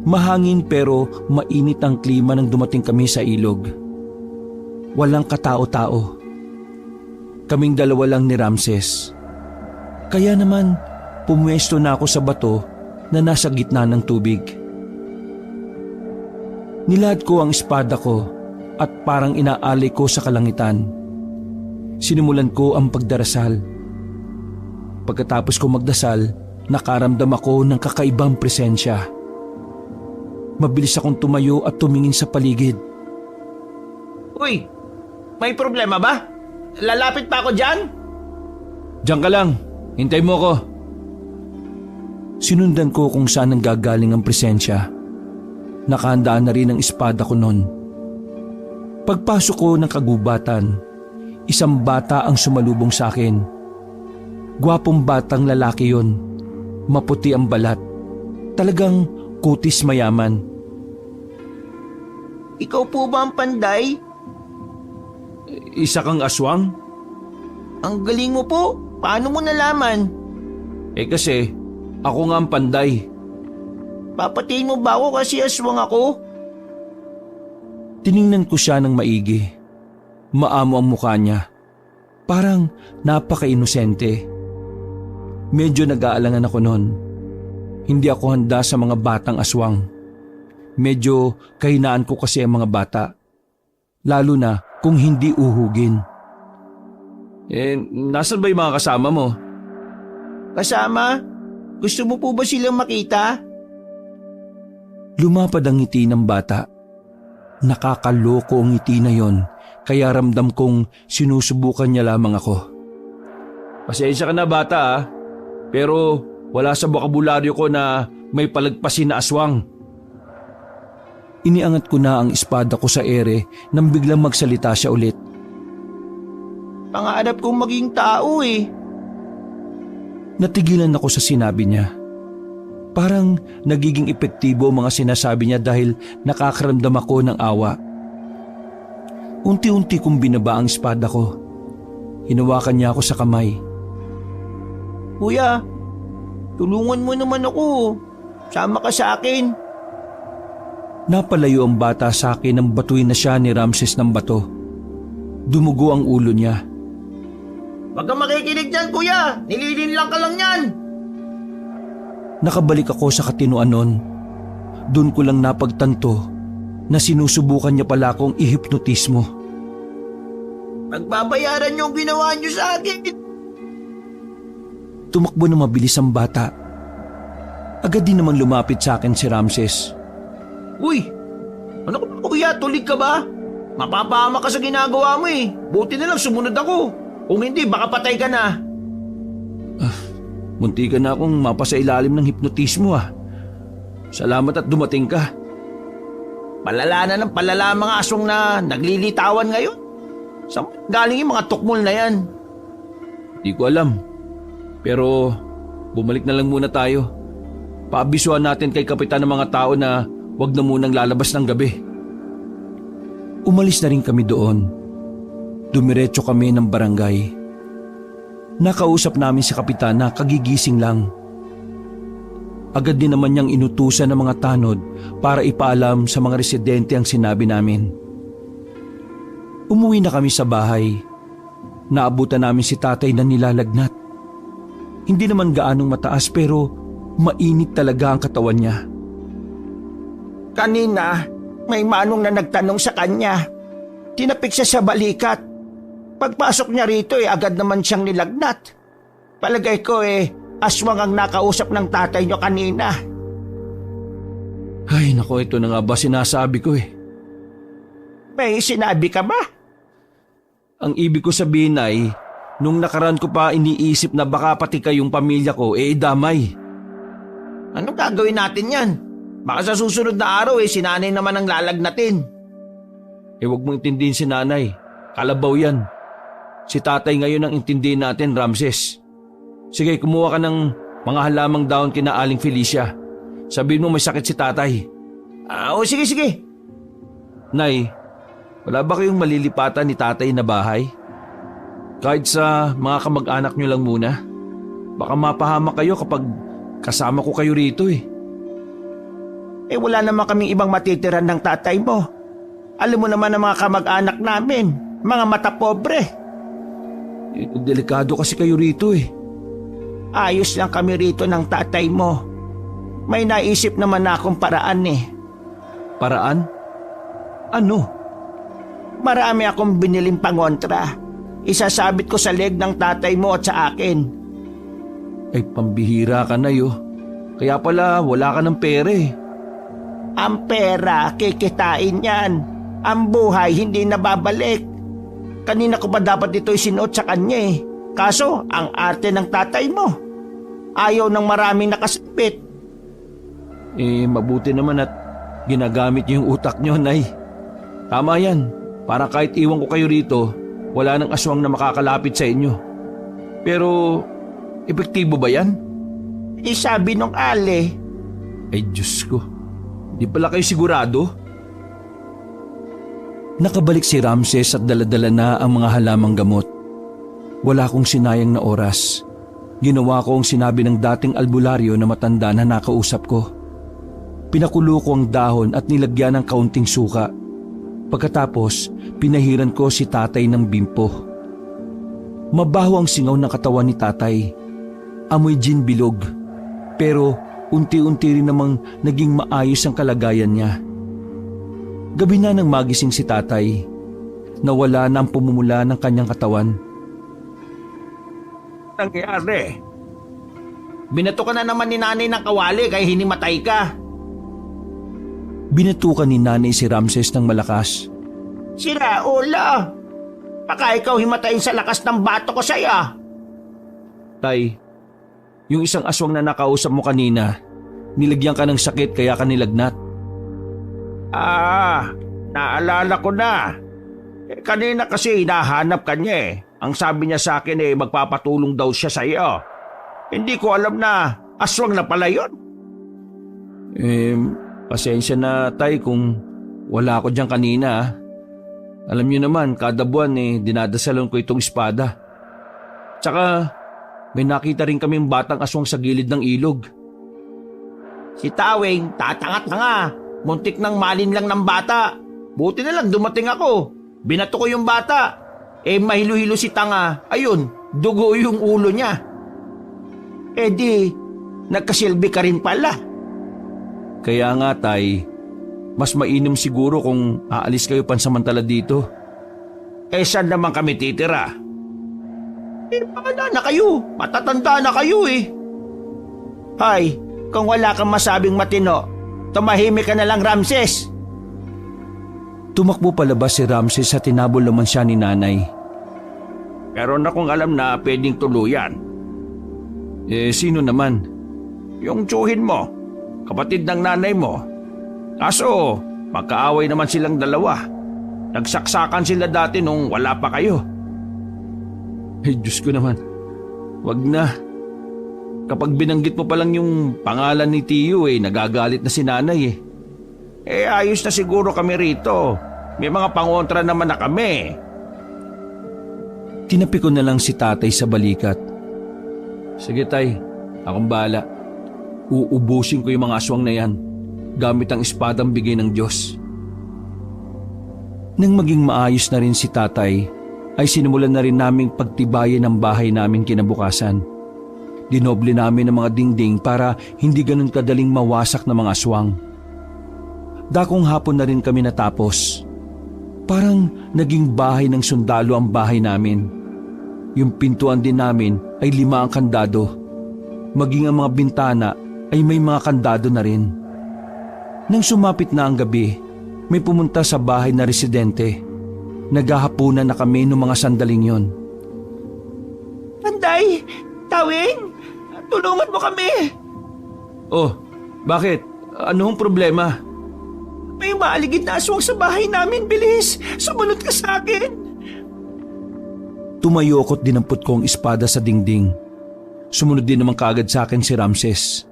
Mahangin pero mainit ang klima nang dumating kami sa ilog. Walang katao-tao. Kaming 2 lang ni Ramses. Kaya naman, pumwesto na ako sa bato na nasa gitna ng tubig. Nilad ko ang espada ko at parang inaalay ko sa kalangitan. Sinimulan ko ang pagdarasal. Pagkatapos ko magdasal, nakaramdam ako ng kakaibang presensya. Mabilis akong tumayo at tumingin sa paligid. Uy, may problema ba? Lalapit pa ako dyan? Diyan ka lang, hintay mo ko. Sinundan ko kung saan nanggagaling ang presensya. Nakahandaan na rin ang espada ko noon. Pagpasok ko ng kagubatan, isang bata ang sumalubong sa akin. Gwapong batang lalaki yon. Maputi ang balat. Talagang kutis mayaman. Ikaw po ba ang Panday? Isa kang aswang? Ang galing mo po. Paano mo nalaman? Kasi ako nga ang Panday. Papatiin mo ba ako kasi aswang ako? Tiningnan ko siya ng maigi. Maamo ang mukha niya. Parang napaka-inosente. Medyo nag-aalangan ako noon. Hindi ako handa sa mga batang aswang. Medyo kahinaan ko kasi ang mga bata. Lalo na kung hindi uhugin. Nasaan ba yung mga kasama mo? Kasama? Gusto mo po ba silang makita? Lumapad ang ngiti ng bata. Nakakaloko ang ngiti na yon, kaya ramdam kong sinusubukan niya lamang ako. Pasensya ka na bata pero wala sa bokabularyo ko na may palagpasin na aswang. Iniangat ko na ang espada ko sa ere nang biglang magsalita siya ulit. Pangarap kong maging tao eh. Natigilan ako sa sinabi niya. Parang nagiging epektibo ang mga sinasabi niya dahil nakakaramdam ako ng awa. Unti-unti kong binaba ang espada ko. Hinawakan niya ako sa kamay. Kuya, tulungan mo naman ako. Sama ka sa akin. Napalayo ang bata sa akin nang batuin na siya ni Ramses ng bato. Dumugo ang ulo niya. Wag kang makikinig dyan, kuya. Nililin lang ka lang yan. Nakabalik ako sa katinuan nun. Doon ko lang napagtanto na sinusubukan niya pala akong ihipnotismo. Magbabayaran niyo ang ginawa niyo sa akin. Tumakbo na mabilis ang bata. Agad din naman lumapit sa akin si Ramses. Uy, ano ka ba, kuya? Tulig ka ba? Mapapahama ka sa ginagawa mo eh. Buti na lang sumunod ako. Kung hindi, baka patay ka na. Munti ka na akong mapasa ilalim ng hipnotismo . Salamat at dumating ka. Palala na ng palala mga aswang na naglilitawan ngayon. Saan galing yung mga tukmol na yan? Di ko alam. Pero bumalik na lang muna tayo. Paabisuhan natin kay kapitan ng mga tao na wag na munang lalabas ng gabi. Umalis na rin kami doon. Dumiretso kami ng barangay. Nakausap namin si kapitan na kagigising lang. Agad din naman niyang inutusan ng mga tanod para ipaalam sa mga residente ang sinabi namin. Umuwi na kami sa bahay. Naabutan namin si tatay na nilalagnat. Hindi naman gaanong mataas pero mainit talaga ang katawan niya. Kanina, may manong na nagtanong sa kanya. Tinapik siya sa balikat. Pagpasok niya rito agad naman siyang nilagnat. Palagay ko aswang ang nakausap ng tatay niyo kanina. Ay nako, ito na nga ba sinasabi ko . May sinabi ka ba? Ang ibig ko sabihin ay, nung nakaraan ko pa iniisip na baka pati kayong pamilya ko damay. Anong gagawin natin yan? Baka sa susunod na araw si nanay naman ang lalagnatin. Huwag mong intindihin si nanay. Kalabaw yan. Si tatay ngayon ang intindihin natin, Ramses. Sige, kumuha ka ng mga halamang daon kina Aling Felicia. Sabihin mo may sakit si tatay. Sige. Nay, wala ba kayong malilipatan ni tatay na bahay? Kahit sa mga kamag-anak nyo lang muna. Baka mapahamak kayo kapag kasama ko kayo rito . Wala naman kaming ibang matitiran ng tatay mo. Alam mo naman ang mga kamag-anak namin, mga mata pobre. Delikado kasi kayo rito . Ayos lang kami rito ng tatay mo. May naisip naman na akong paraan . Paraan? Ano? Marami akong biniling pangontra. Isasabit ko sa leg ng tatay mo at sa akin. Ay pambihira ka na yo. Kaya pala wala ka ng pera eh. Ang pera, kikitain yan. Ang buhay, hindi nababalik. Kanina ko pa dapat ito isinuot sa kanya eh. Kaso, ang arte ng tatay mo. Ayaw ng maraming nakasipit. Eh mabuti naman at ginagamit niyo yung utak niyo, Nay. Tama yan. Para kahit iwan ko kayo rito, wala nang aswang na makakalapit sa inyo. Pero, epektibo ba yan? Sabi nung Ale. Ay Diyos ko, di pala kayo sigurado? Nakabalik si Ramses at daladala na ang mga halamang gamot. Wala akong sinayang na oras. Ginawa ko ang sinabi ng dating albularyo na matanda na nakausap ko. Pinakulo ko ang dahon at nilagyan ng kaunting suka. Pagkatapos, pinahiran ko si tatay ng bimpo. Mabaho ang singaw ng katawan ni tatay. Amoy gin bilog. Pero unti-unti rin namang naging maayos ang kalagayan niya. Gabi na nang magising si tatay. Nawala na ang pumumula ng kanyang katawan. Nangyari? Binato ka na naman ni nanay ng kawali kaya hinimatay ka. Binatukan ni nanay si Ramses ng malakas. Sira, ulo. Baka ikaw himatayin sa lakas ng bato ko sa'yo. Tay, yung isang aswang na nakausap mo kanina, nilagyan ka ng sakit kaya ka nilagnat. Naalala ko na. Kanina kasi hinahanap ka niya eh. Ang sabi niya sa akin magpapatulong daw siya sa iyo. Hindi ko alam na aswang na pala yun. Pasensya na tay kung wala ako dyan kanina. Alam niyo naman, kada buwan dinadasalan ko itong espada. Tsaka may nakita rin kaming batang aswang sa gilid ng ilog. Si Tawing, tatanga-tanga. Muntik nang malin lang ng bata. Buti na lang dumating ako. Binato ko yung bata. Mahilo-hilo si tanga. Ayun, dugo yung ulo niya. Di, nagkasilbi ka rin pala. Kaya nga tay, mas mainam siguro kung aalis kayo pansamantala dito. Saan naman kami titira? Pakala na kayo. Matatanda na kayo eh. Hay, kung wala kang masabing matino, tumahimik ka na lang, Ramses. Tumakbo palabas si Ramses at tinabol naman siya ni nanay. Meron akong alam na pwedeng tuluyan. Sino naman? Yung tsuhin mo, kapatid ng nanay mo. Kaso, magkaaway naman silang dalawa. Nagsaksakan sila dati nung wala pa kayo. Ay Diyos ko naman, wag na. Kapag binanggit mo pa lang yung pangalan ni Tiyo nagagalit na si nanay Ayos na siguro kami rito. May mga pangontra naman na kami. Tinapi ko na lang si tatay sa balikat. Sige tay, akong bahala. Uubusin ko yung mga aswang na yan gamit ang espadang bigay ng Diyos. Nang maging maayos na rin si tatay, ay sinimulan na rin naming pagtibayin ang bahay namin kinabukasan. Dinoble namin ang mga dingding para hindi ganun kadaling mawasak ng mga aswang. Dakong hapon na rin kami natapos. Parang naging bahay ng sundalo ang bahay namin. Yung pintuan din namin ay 5 ang kandado. Maging ang mga bintana ay may mga kandado na rin. Nang sumapit na ang gabi, may pumunta sa bahay na residente. Naghahapunan na kami noong mga sandaling yon. Panday, Tawing, tulungan mo kami. Oh, bakit? Anong problema? May maaligid na aswang sa bahay namin, bilis. Sumunod ka sa akin. Tumayo ako't dinampot ko ang espada sa dingding. Sumunod din naman kaagad sa akin si Ramses.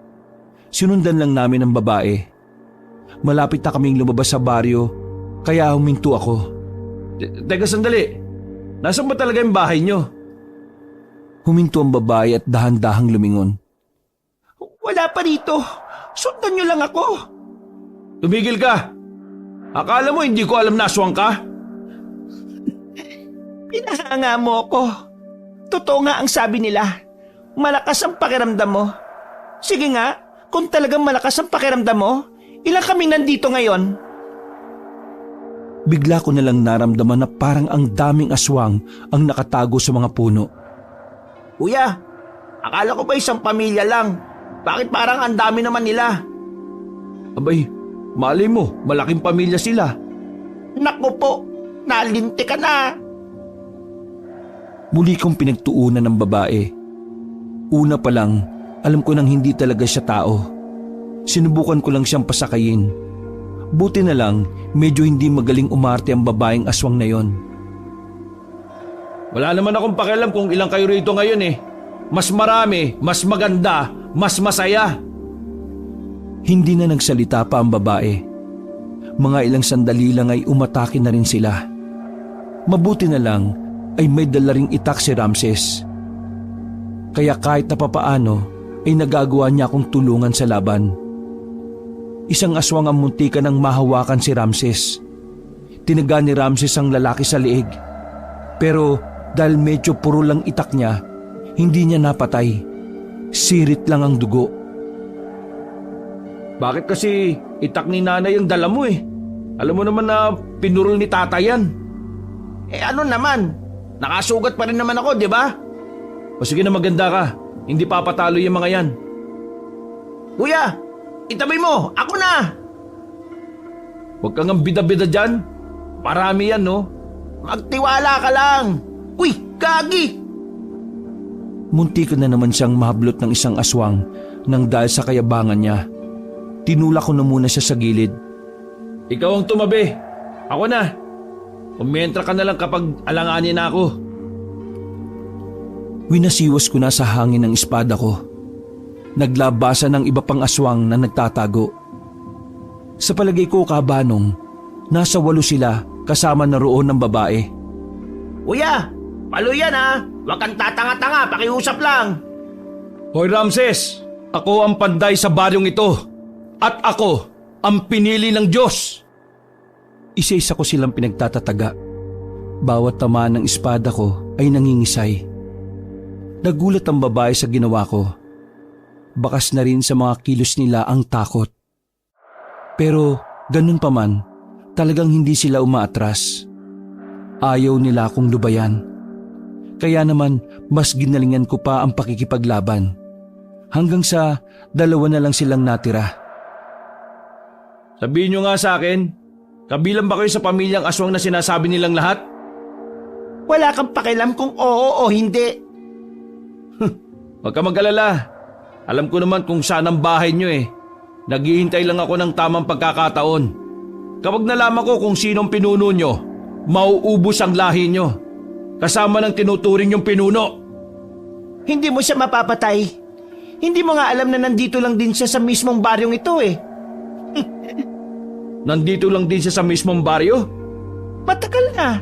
Sinundan lang namin ang babae. Malapit na kaming lumabas sa baryo, kaya huminto ako. Teka sandali, nasaan ba talaga yung bahay nyo? Huminto ang babae at dahan-dahang lumingon. Wala pa rito. Sundan niyo lang ako. Tumigil ka! Akala mo hindi ko alam na aswang ka? Pinahanga mo ako. Totoo nga ang sabi nila. Malakas ang pakiramdam mo. Sige nga, kung talagang malakas ang pakiramdam mo, ilang kami nandito ngayon? bigla ko nalang naramdaman na parang ang daming aswang ang nakatago sa mga puno. Kuya, akala ko ba isang pamilya lang? Bakit parang ang dami naman nila? Abay, malay mo, malaking pamilya sila. Naku po, nalinti ka na. Muli kong pinagtuunan ng babae. Una pa lang, alam ko nang hindi talaga siya tao. Sinubukan ko lang siyang pasakayin. Buti na lang, medyo hindi magaling umarte ang babaeng aswang na yon. Wala naman akong pakialam kung ilang kayo rito ngayon eh. Mas marami, mas maganda, mas masaya. Hindi na nagsalita pa ang babae. Mga ilang sandali lang ay umatake na rin sila. Mabuti na lang ay may dala ring itak si Ramses. Kaya kahit na papaano ay nagagawa niya akong tulungan sa laban. Isang aswang ang muntika nang mahawakan si Ramses. Tinaga ni Ramses ang lalaki sa liig. Pero dahil medyo puro lang itak niya, hindi niya napatay. Sirit lang ang dugo. Bakit kasi itak ni nanay ang dala mo eh? Alam mo naman na pinurol ni tatay yan. Ano naman? Nakasugat pa rin naman ako, di ba? O sige na, maganda ka. Hindi papatalo yung mga yan. Kuya, itabi mo, ako na. Huwag kang ang bida-bida dyan. Marami yan, no? Magtiwala ka lang. Uy, gagi! Munti ko na naman siyang mahablot ng isang aswang nang dahil sa kayabangan niya. Tinulak ko na muna siya sa gilid. Ikaw ang tumabi. Ako na. Umentra ka na lang kapag alanganin na ako. Winasiwas ko na sa hangin ng espada ko. Naglabasan ng iba pang aswang na nagtatago. Sa palagay ko, kabanong, nasa 8 sila kasama na roon ng babae. Kuya, palo yan ha. Huwag kang tatanga-tanga, pakiusap lang. Hoy Ramses, ako ang panday sa baryong ito. At ako ang pinili ng Diyos. Isa-isa ko silang pinagtatataga. Bawat tamaan ng espada ko ay nangingisay. Nagulat ang babae sa ginawa ko. Bakas na rin sa mga kilos nila ang takot. Pero ganun pa man, talagang hindi sila umaatras. Ayaw nila akong lubayan. Kaya naman mas ginalingan ko pa ang pakikipaglaban. Hanggang sa 2 na lang silang natira. Sabihin nyo nga sa akin, kabilang ba kayo sa pamilyang aswang na sinasabi nilang lahat? Wala kang pakialam kung oo o hindi. Huwag ka mag-alala. Alam ko naman kung saan ang bahay nyo eh. Naghihintay lang ako ng tamang pagkakataon. Kapag nalaman ko kung sinong pinuno nyo, mauubos ang lahi nyo. Kasama ng tinuturing yung pinuno. Hindi mo siya mapapatay. Hindi mo nga alam na nandito lang din siya sa mismong baryong ito eh. Nandito lang din siya sa mismong baryo? Matagal na.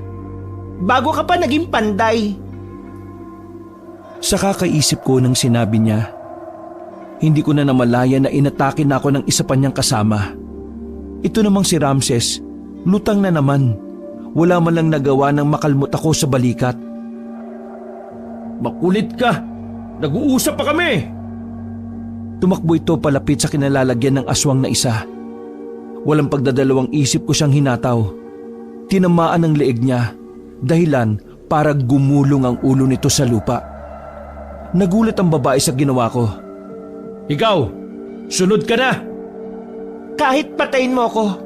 Bago ka pa naging panday. Sa kakaisip ko nang sinabi niya, hindi ko na namalaya na inatake na ako ng isa pa niyang kasama. Ito namang si Ramses, lutang na naman. Wala man lang nagawa nang makalmot ako sa balikat. Makulit ka! Nag-uusap pa kami! Tumakbo ito palapit sa kinalalagyan ng aswang na isa. Walang pagdadalawang isip ko siyang hinataw. Tinamaan ang leeg niya, dahilan para gumulong ang ulo nito sa lupa. Nagulat ang babae sa ginawa ko. Ikaw, sunod ka na! Kahit patayin mo ko,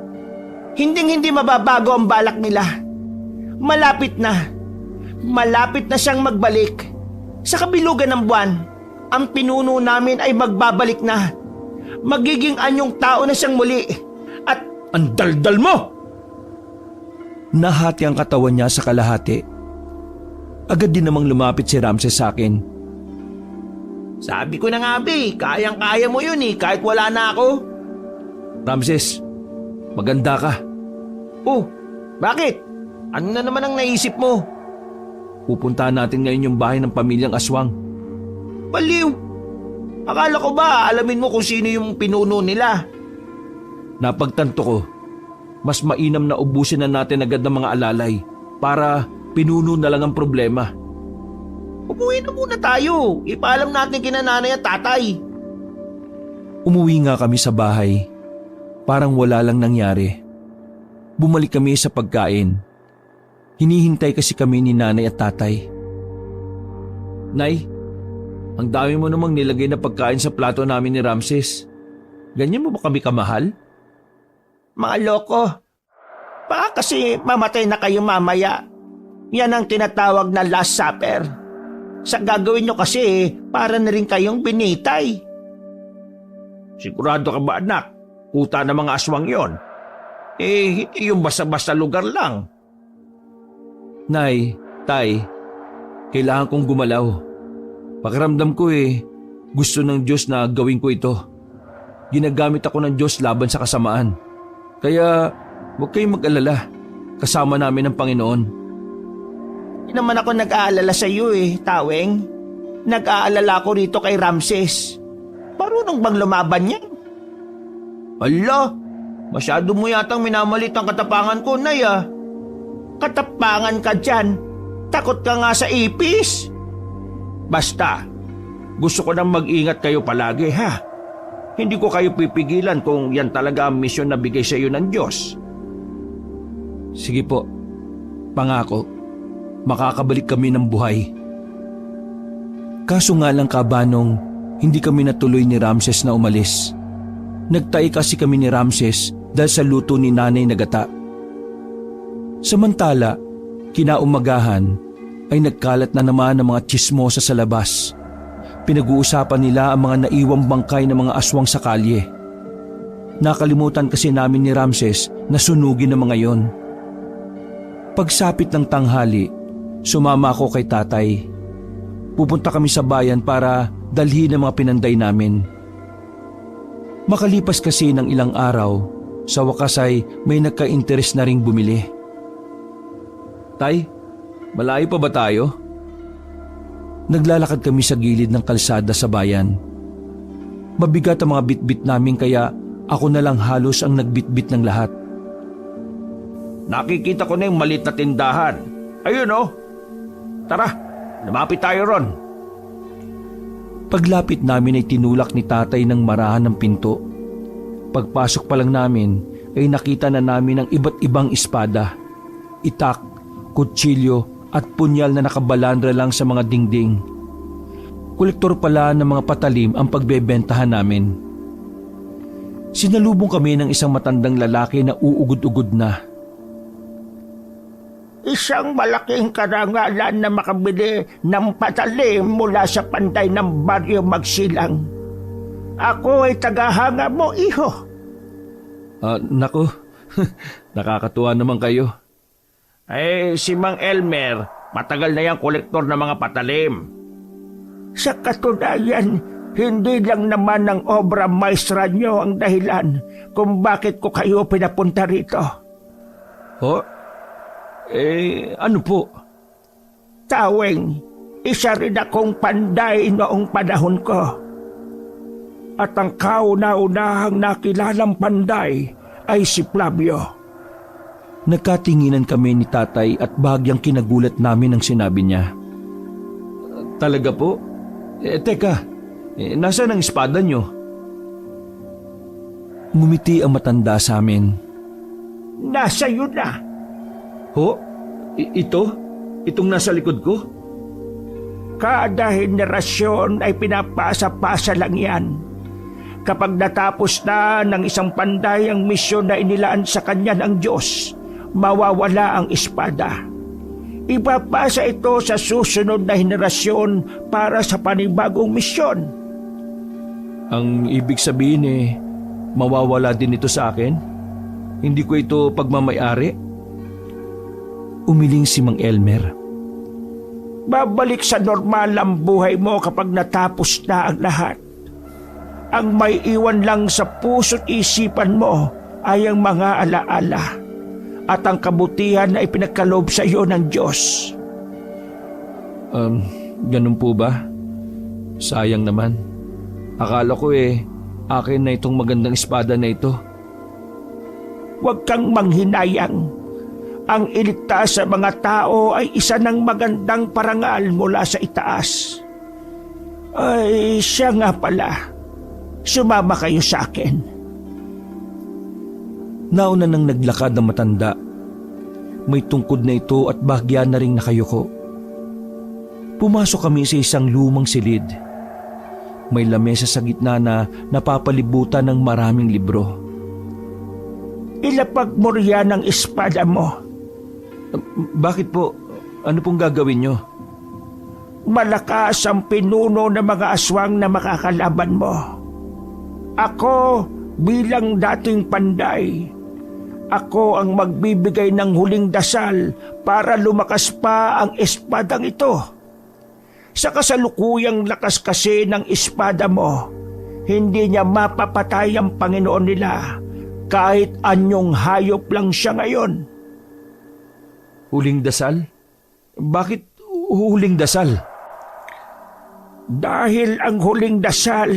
hindi mababago ang balak nila. Malapit na siyang magbalik. Sa kabilugan ng buwan, ang pinuno namin ay magbabalik na. Magiging anyong tao na siyang muli. At Ang daldal mo! Nahati ang katawan niya sa kalahati. Agad din namang lumapit si Ramses sa akin. sabi ko na nga kayang-kaya mo yun eh, kahit wala na ako. Ramses, maganda ka. Oh, bakit? Ano na naman ang naisip mo? Pupuntahan natin ngayon yung bahay ng pamilyang aswang. Baliw! Akala ko ba alamin mo kung sino yung pinuno nila? Napagtanto ko, mas mainam na ubusin na natin agad ng mga alalay para pinuno na lang ang problema. Umuwi na muna tayo. Ipaalam natin kina nanay at tatay. Umuwi nga kami sa bahay. Parang wala lang nangyari. bumalik kami sa pagkain. Hinihintay kasi kami ni nanay at tatay. Nay, ang dami mo namang nilagay na pagkain sa plato namin ni Ramses. Ganyan mo ba kami kamahal? Mga loko, baka kasi mamatay na kayo mamaya. Yan ang tinatawag na Last Supper. Sa gagawin nyo kasi, para na rin kayong binitay. Sigurado ka ba anak? Kuta ng mga aswang yon. Hindi yung basta-basta lugar lang. Nay, tay, kailangan kong gumalaw. Pakiramdam ko gusto ng Diyos na gawin ko ito. Ginagamit ako ng Diyos laban sa kasamaan. Kaya huwag kayong mag-alala. Kasama namin ang Panginoon. Hindi naman ako nag-aalala sa iyo Taweng. Nag-aalala ko rito kay Ramses. Marunong bang lumaban yan? Ala, masyado mo yatang minamalit ang katapangan ko, Nay Katapangan ka dyan. Takot ka nga sa ipis. Basta, gusto ko nang mag-ingat kayo palagi ha. Hindi ko kayo pipigilan kung yan talaga ang misyon na bigay sa iyo ng Diyos. Sige po, pangako, makakabalik kami ng buhay. Kaso nga lang kabanong, hindi kami natuloy ni Ramses na umalis. Nagtay kasi kami ni Ramses dahil sa luto ni nanay na gata. Samantala, kinaumagahan ay nagkalat na naman ang mga tsismosa sa labas. Pinag-uusapan nila ang mga naiwang bangkay ng mga aswang sa kalye. Nakalimutan kasi namin ni Ramses na sunugin ang mga yon. Pagsapit ng tanghali, sumama ako kay tatay. Pupunta kami sa bayan para dalhin ang mga pinanday namin. Makalipas kasi ng ilang araw, sa wakas ay may nagka-interes na ring bumili. Tay, malayo pa ba tayo? Naglalakad kami sa gilid ng kalsada sa bayan. Mabigat ang mga bitbit namin kaya ako na lang halos ang nagbitbit ng lahat. Nakikita ko na yung maliit na tindahan. Ayun Tara, lumapit tayo ron. Paglapit namin ay tinulak ni tatay ng marahan ng pinto. Pagpasok pa lang namin ay nakita na namin ang iba't ibang espada, itak, kutsilyo at punyal na nakabalandra lang sa mga dingding. Kolektor pala ng mga patalim ang pagbebentahan namin. Sinalubong kami ng isang matandang lalaki na uugod-ugod na. Isang malaking karangalan na makabili ng patalim mula sa panday ng Baryo Magsilang. Ako ay tagahanga mo, iho. Naku, nakakatuwa naman kayo. Si Mang Elmer, matagal na yung kolektor ng mga patalim. Sa katunayan, hindi lang naman ang obra maestra nyo ang dahilan kung bakit ko kayo pinapunta rito. Ano po? Taweng, isa rin akong panday noong panahon ko. At ang kauna-unahang nakilalang panday ay si Flavio. Nagkatinginan kami ni tatay at bahagyang kinagulat namin ang sinabi niya. Talaga po? Teka, nasaan ang espada niyo? Ngumiti ang matanda sa amin. Nasa iyo na. Ito? Itong nasa likod ko? Kada henerasyon ay pinapasa-pasa lang yan. Kapag natapos na ng isang panday ang misyon na inilaan sa kanya ng Diyos, mawawala ang espada. Ipapasa ito sa susunod na henerasyon para sa panibagong misyon. Ang ibig sabihin mawawala din ito sa akin? Hindi ko ito pagmamayari? Umiling si Mang Elmer. Babalik sa normal ang buhay mo kapag natapos na ang lahat. Ang may iwan lang sa puso't isipan mo ay ang mga alaala at ang kabutihan na ipinagkaloob sa iyo ng Diyos. Ganun po ba? Sayang naman. Akala ko akin na itong magandang espada na ito. Huwag kang manghinayang. Ang iligtas sa mga tao ay isa ng magandang parangal mula sa itaas. Ay, siya nga pala. Sumama kayo sa akin. Nauna nang naglakad na matanda. May tungkod na ito at bahagya na ring nakayuko. Pumasok kami sa isang lumang silid. May lamesa sa gitna na napapalibutan ng maraming libro. Ilapag mo riyan ang espada mo. Bakit po? Ano pong gagawin nyo? Malakas ang pinuno ng mga aswang na makakalaban mo. Ako bilang dating panday. Ako ang magbibigay ng huling dasal para lumakas pa ang espadang ito. Sa kasalukuyang lakas kasi ng espada mo, hindi niya mapapatay ang Panginoon nila kahit anyong hayop lang siya ngayon. Huling dasal? Bakit huling dasal? Dahil ang huling dasal,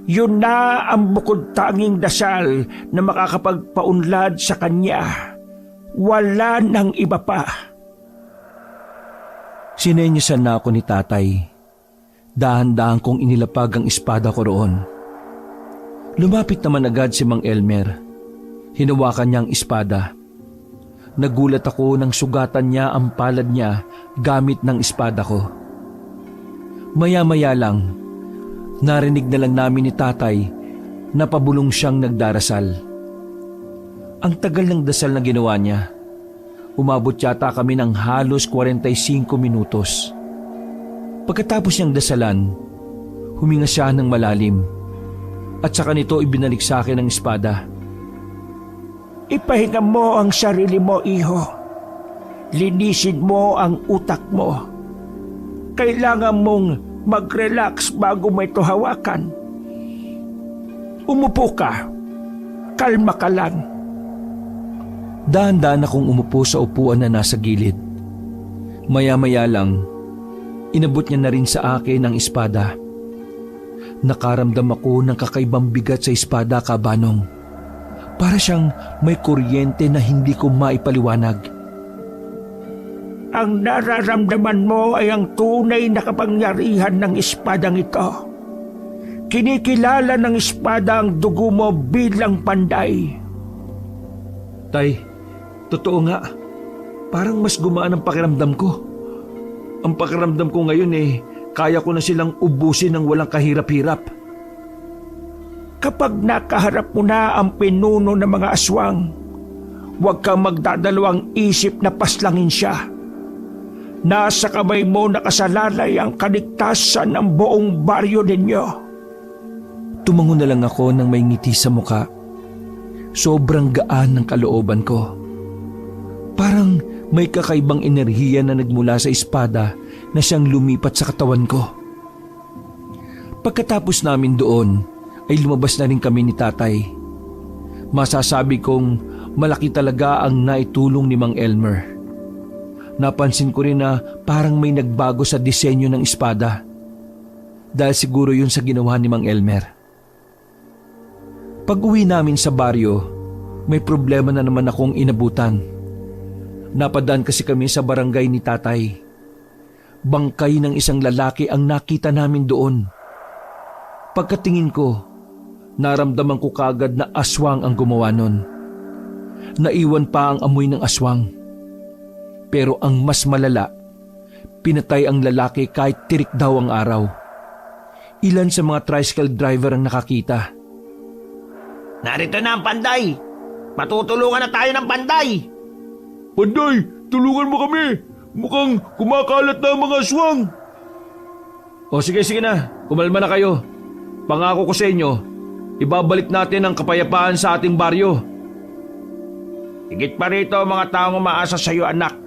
yun na ang bukod tanging dasal na makakapagpaunlad sa kanya. Wala nang iba pa. Sinenyasan na ako ni tatay. Dahan-dahan kong inilapag ang espada ko roon. Lumapit naman agad si Mang Elmer. Hinawakan niya ang espada. Nagulat ako nang sugatan niya ang palad niya gamit ng espada ko. Maya-maya lang, narinig na lang namin ni tatay na pabulong siyang nagdarasal. Ang tagal ng dasal na ginawa niya. Umabot yata kami ng halos 45 minutos. Pagkatapos niyang dasalan, huminga siya ng malalim at saka nito ibinalik sa akin ang espada. Ipahinga mo ang sarili mo, iho. Linisin mo ang utak mo. Kailangan mong mag-relax bago mo ito hawakan. Umupo ka. Kalma ka lang. Dahan-dahan akong umupo sa upuan na nasa gilid. Maya-maya lang, inabot niya na rin sa akin ang espada. Nakaramdam ako ng kakaibang bigat sa espada, Kabanong. Para siyang may kuryente na hindi ko maipaliwanag. Ang nararamdaman mo ay ang tunay na kapangyarihan ng espadang ito. Kinikilala ng espada ang dugo mo bilang panday. Tay, totoo nga. Parang mas gumaan ang pakiramdam ko. Ang pakiramdam ko ngayon kaya ko na silang ubusin ng walang kahirap-hirap. Kapag nakaharap mo na ang pinuno ng mga aswang, huwag kang magdadalawang isip na paslangin siya. Nasa kamay mo nakasalalay ang kaligtasan ng buong baryo ninyo. Tumango na lang ako nang may ngiti sa muka. Sobrang gaan ng kalooban ko. Parang may kakaibang enerhiya na nagmula sa espada na siyang lumipat sa katawan ko. Pagkatapos namin doon, ay lumabas na rin kami ni tatay. Masasabi kong malaki talaga ang naitulong ni Mang Elmer. Napansin ko rin na parang may nagbago sa disenyo ng espada. Dahil siguro yun sa ginawa ni Mang Elmer. Pag-uwi namin sa baryo, may problema na naman akong inabutan. Napadaan kasi kami sa barangay ni tatay. Bangkay ng isang lalaki ang nakita namin doon. Pagkatingin ko, naramdaman ko kagad na aswang ang gumawa nun. Naiwan pa ang amoy ng aswang. Pero ang mas malala, pinatay ang lalaki kahit tirik daw ang araw. Ilan sa mga tricycle driver ang nakakita. Narito na ang panday. Matutulungan na tayo ng panday. Panday, tulungan mo kami. Mukhang kumakalat na ang mga aswang. O sige na, kumalma na kayo. Pangako ko sa inyo, ibabalik natin ang kapayapaan sa ating baryo. Higit pa rito mga taong umaasa sa iyo, anak.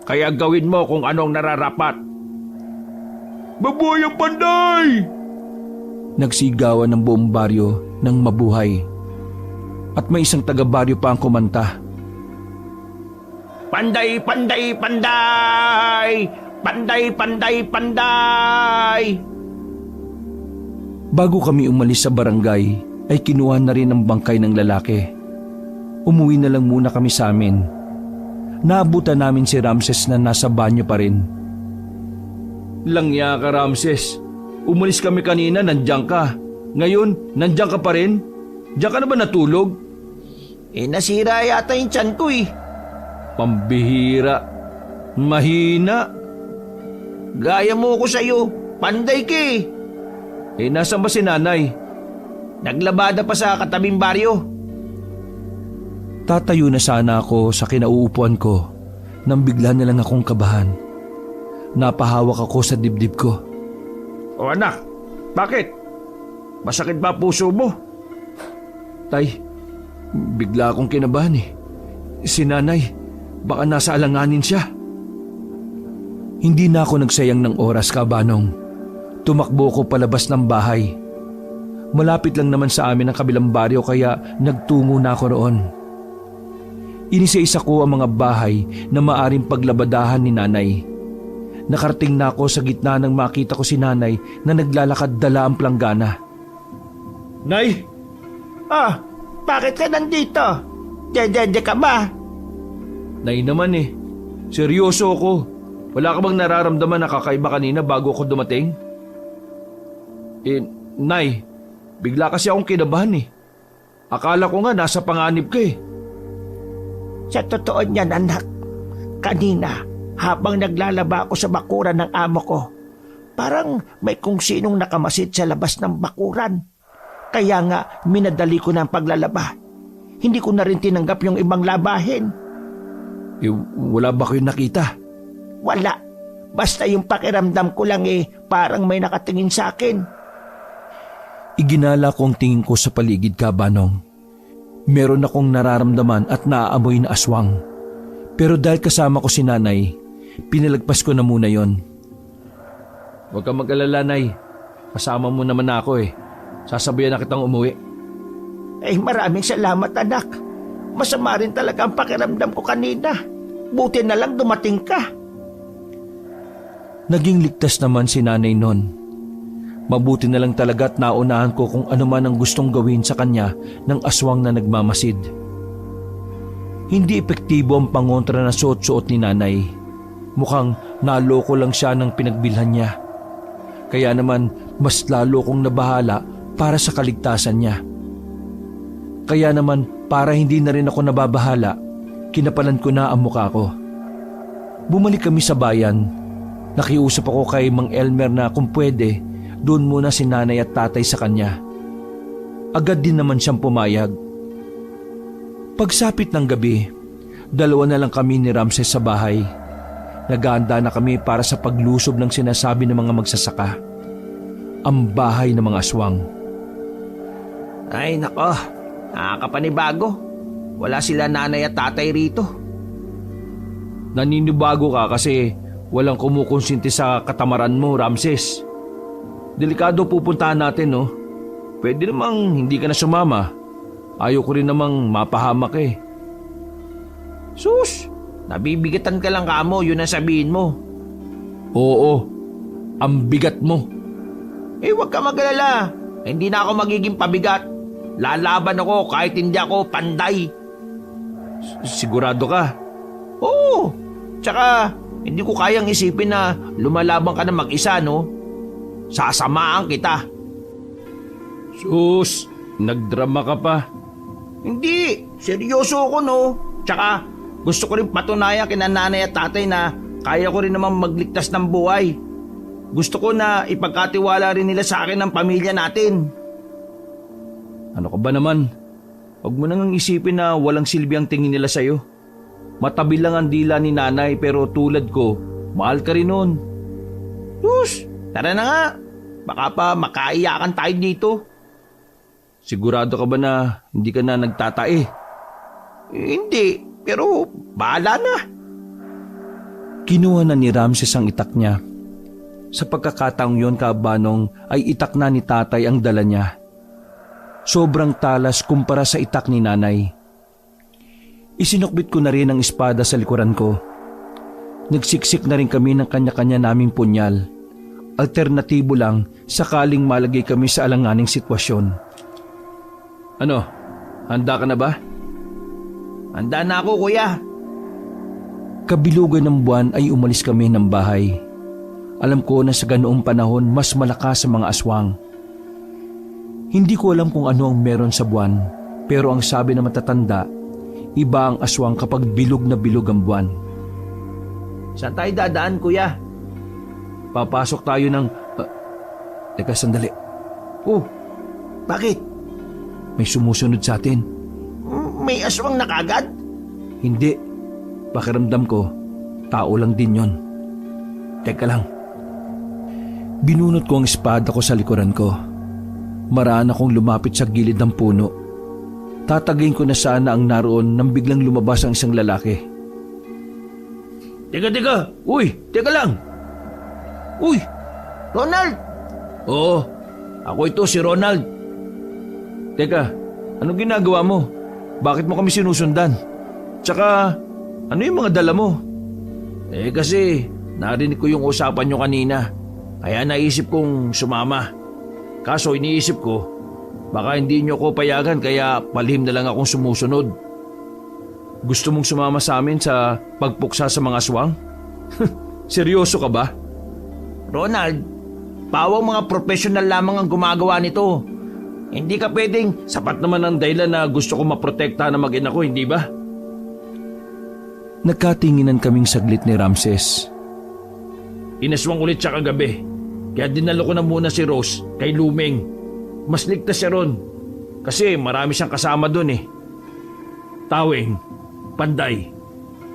Kaya gawin mo kung anong nararapat. Mabuhay ang panday! Nagsigawan ng buong baryo ng mabuhay. At may isang taga-baryo pa ang kumanta. Panday, panday, panday! Panday, panday, panday! Bago kami umalis sa barangay, ay kinuha na rin ang bangkay ng lalaki. Umuwi na lang muna kami sa amin. Naabutan namin si Ramses na nasa banyo pa rin. Langya ka, Ramses. Umalis kami kanina, nandiyan ka. Ngayon, nandiyan ka pa rin? Diyan ka na ba natulog? Nasira yata yung tiyan ko eh. Pambihira. Mahina. Gaya mo ko sa'yo. Panday ka eh. Nasaan ba si nanay? Naglabada pa sa katabing baryo. Tatayo na sana ako sa kinauupuan ko nang bigla na lang akong kabahan. Napahawak ako sa dibdib ko. O anak, bakit? Masakit ba puso mo? Tay, bigla akong kinabahan eh. Si nanay, baka nasa alanganin siya. Hindi na ako nagsayang ng oras, Kabanong. Tumakbo ko palabas ng bahay. Malapit lang naman sa amin ang kabilang baryo kaya nagtungo na ako roon. Inisa-isa ko ang mga bahay na maaring paglabadahan ni nanay. Nakarating na ako sa gitna nang makita ko si nanay na naglalakad dala ang planggana. Nay! Ah, bakit ka nandito? Dedede ka ba? Nay naman eh. Seryoso ako. Wala ka bang nararamdaman na kakaiba kanina bago ako dumating? Nay, bigla kasi akong kinabahan eh. Akala ko nga nasa panganib ka eh. Sa totoo niyan, anak, kanina habang naglalaba ako sa bakuran ng amo ko, parang may kung sinong nakamasid sa labas ng bakuran. Kaya nga minadali ko na ang paglalaba. Hindi ko na rin tinanggap yung ibang labahin. Wala ba kayong nakita? Wala. Basta yung pakiramdam ko lang parang may nakatingin sa akin. Iginala ko ang tingin ko sa paligid, Kabanong. Meron akong nararamdaman at naaamoy na aswang. Pero dahil kasama ko si nanay, pinalagpas ko na muna yon. Huwag kang mag-alala, Nay. Kasama mo naman ako eh. Sasabayan na kitang umuwi. Maraming salamat, anak. Masama rin talaga ang pakiramdam ko kanina. Buti na lang dumating ka. Naging ligtas naman si nanay nun. Mabuti na lang talaga at naunahan ko kung ano man ang gustong gawin sa kanya ng aswang na nagmamasid. Hindi epektibo ang pangontra na suot-suot ni nanay. Mukhang naloko lang siya ng pinagbilhan niya. Kaya naman mas lalo kong nabahala para sa kaligtasan niya. Kaya naman para hindi na rin ako nababahala, kinapalan ko na ang mukha ko. Bumalik kami sa bayan. Nakiusap ako kay Mang Elmer na kung pwede, doon muna si nanay at tatay sa kanya. Agad din naman siyang pumayag. Pagsapit ng gabi, dalawa na lang kami ni Ramses sa bahay. Nag-aanda na kami para sa paglusob ng sinasabi ng mga magsasaka. Ang bahay ng mga aswang. Ay nako, nakakapanibago. Wala sila nanay at tatay rito. Naninibago ka kasi walang kumukonsinti sa katamaran mo, Ramses. Delikado pupuntahan natin, no? Pwede namang hindi ka na sumama. Ayaw ko rin namang mapahamak eh. Sus, nabibigatan ka lang kamo, yun ang sabihin mo. Oo, ang bigat mo. Huwag ka mag-alala. Hindi na ako magiging pabigat. Lalaban ako kahit hindi ako panday. Sigurado ka? Oo, tsaka hindi ko kayang isipin na lumalaban ka na mag-isa, no? Sasamaan kita. Sus, nagdrama ka pa. Hindi, seryoso ako, no? Tsaka gusto ko rin patunayan kina nanay at tatay na kaya ko rin naman magligtas ng buhay. Gusto ko na ipagkatiwala rin nila sa akin ang pamilya natin. Ano ka ba naman? Huwag mo nang isipin na walang silbi ang tingin nila sa'yo. Matabi lang ang dila ni nanay pero tulad ko, mahal ka rin nun. Sus, tara na nga. Baka pa makaiyakan tayo dito. Sigurado ka ba na hindi ka na nagtatae? Hindi, pero bahala na. Kinuha na ni Ramses ang itak niya. Sa pagkakataong yon, Kabanong, ay itak na ni tatay ang dala niya. Sobrang talas kumpara sa itak ni nanay. Isinukbit ko na rin ang espada sa likuran ko. Nagsiksik na rin kami ng kanya-kanya naming punyal. Alternatibo lang sakaling malagay kami sa alanganing sitwasyon. Ano? Handa ka na ba? Handa na ako, kuya. Kabilugan ng buwan ay umalis kami ng bahay. Alam ko na sa ganoong panahon mas malakas ang mga aswang. Hindi ko alam kung ano ang meron sa buwan, pero ang sabi na matatanda, Iba ang aswang kapag bilog na bilog ang buwan. Saan tayo dadaan, kuya? Papasok tayo ng... teka, sandali. Oh, bakit? May sumusunod sa atin. May aswang na kagad? Hindi. Pakiramdam ko, tao lang din yon. Teka lang. Binunot ko ang espada ko sa likuran ko. Maraan akong lumapit sa gilid ng puno. Tatagayin ko na sana ang naroon nang biglang lumabas ang isang lalaki. Teka! Uy, teka lang! Uy! Ronald! Oo, ako ito si Ronald. Teka, anong ginagawa mo? Bakit mo kami sinusundan? Tsaka, ano yung mga dala mo? Kasi narinig ko yung usapan nyo kanina. Kaya naisip kong sumama. Kaso iniisip ko, baka hindi nyo ko payagan kaya palihim na lang akong sumusunod. Gusto mong sumama sa amin sa pagpuksa sa mga aswang? Seryoso ka ba? Ronald, pawang mga professional lamang ang gumagawa nito. Hindi ka pwedeng... Sapat naman ang dahilan na gusto ko maprotekta na mag-ina ko, hindi ba? Nagkatinginan kaming saglit ni Ramses. Inaswang ulit siya kagabi. Kaya dinalo ko na muna si Rose kay Luming. Mas ligtas siya ron. Kasi marami siyang kasama dun eh. Tawing, Panday,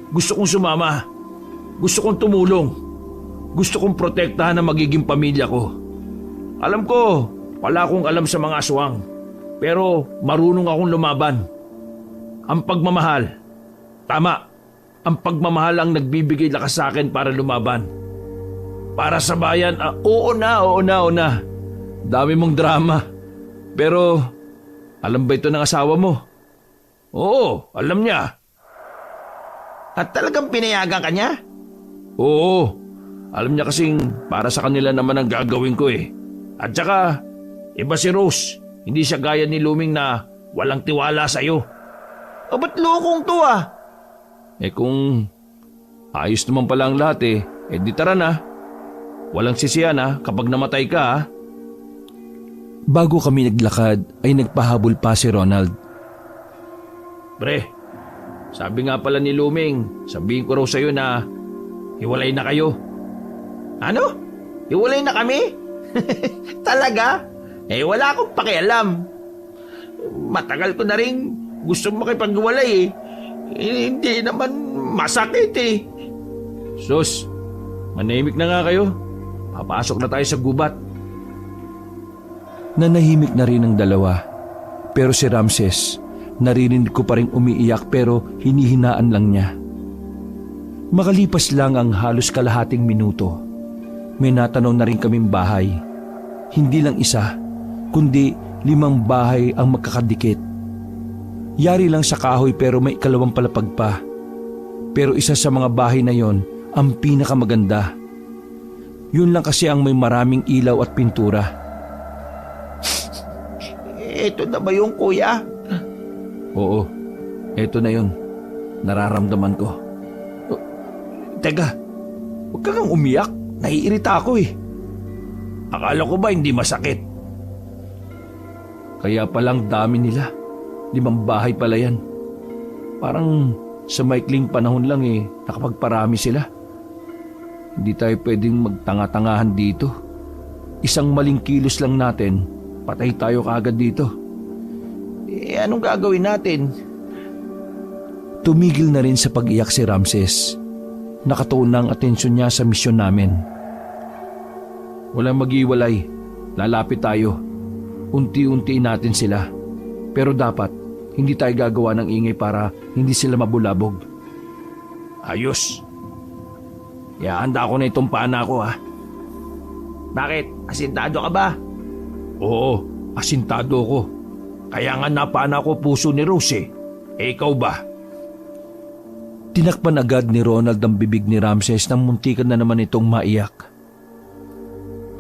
gusto kong sumama. Gusto kong tumulong. Gusto kong protektahan ang magiging pamilya ko. Alam ko, wala akong alam sa mga aswang. Pero marunong akong lumaban. Ang pagmamahal. Tama, ang pagmamahal ang nagbibigay lakas sa akin para lumaban. Para sa bayan, oo na. Dami mong drama. Pero, alam ba ito ng asawa mo? Oo, alam niya. At talagang pinayagan ka niya? Oo, alam niya kasing para sa kanila naman ang gagawin ko eh. At saka, iba si Rose. Hindi siya gaya ni Luming na walang tiwala sa'yo. O ba't lokong to ah? Kung ayos naman pala ang lahat di tara na. Walang sisiyan kapag namatay ka. Bago kami naglakad ay nagpahabol pa si Ronald. Pre, sabi nga pala ni Luming, sabihin ko raw sa'yo na hiwalay na kayo. Ano? Hiwalay na kami? Talaga? Wala akong pakialam. Matagal ko na rin gusto makipaghiwalay Hindi naman masakit Sus, manahimik na nga kayo. Papasok na tayo sa gubat. Nanahimik na rin ang dalawa. Pero si Ramses, naririnig ko pa rin umiiyak pero hinihinaan lang niya. Makalipas lang ang halos kalahating minuto. May natanaw na rin kaming bahay. Hindi lang isa, kundi 5 bahay ang magkakadikit. Yari lang sa kahoy pero may ikalawang palapag pa. Pero isa sa mga bahay na yon ang pinakamaganda. Yun lang kasi ang may maraming ilaw at pintura. Ito na ba yung kuya? Oo, eto na yun. Nararamdaman ko. Teka, huwag ka kang umiyak. Naiirita ako Akala ko ba hindi masakit? Kaya palang dami nila. 5 bahay pala yan. Parang sa maikling panahon lang nakapagparami sila. Hindi tayo pwedeng magtanga-tangahan dito. Isang maling kilos lang natin, patay tayo kaagad dito. Anong gagawin natin? Tumigil na rin sa pag-iyak si Ramses. Nakatuon na ang atensyon niya sa misyon namin. Walang mag-iwalay. Lalapit tayo. Unti-untiin natin sila. Pero dapat, hindi tayo gagawa ng ingay para hindi sila mabulabog. Ayos. Ihahanda ko na itong pana ko Bakit? Asintado ka ba? Oo, asintado ko. Kaya nga napana ko puso ni Rose ikaw ba? Tinakpan agad ni Ronald ang bibig ni Ramses nang muntikan na naman itong maiyak.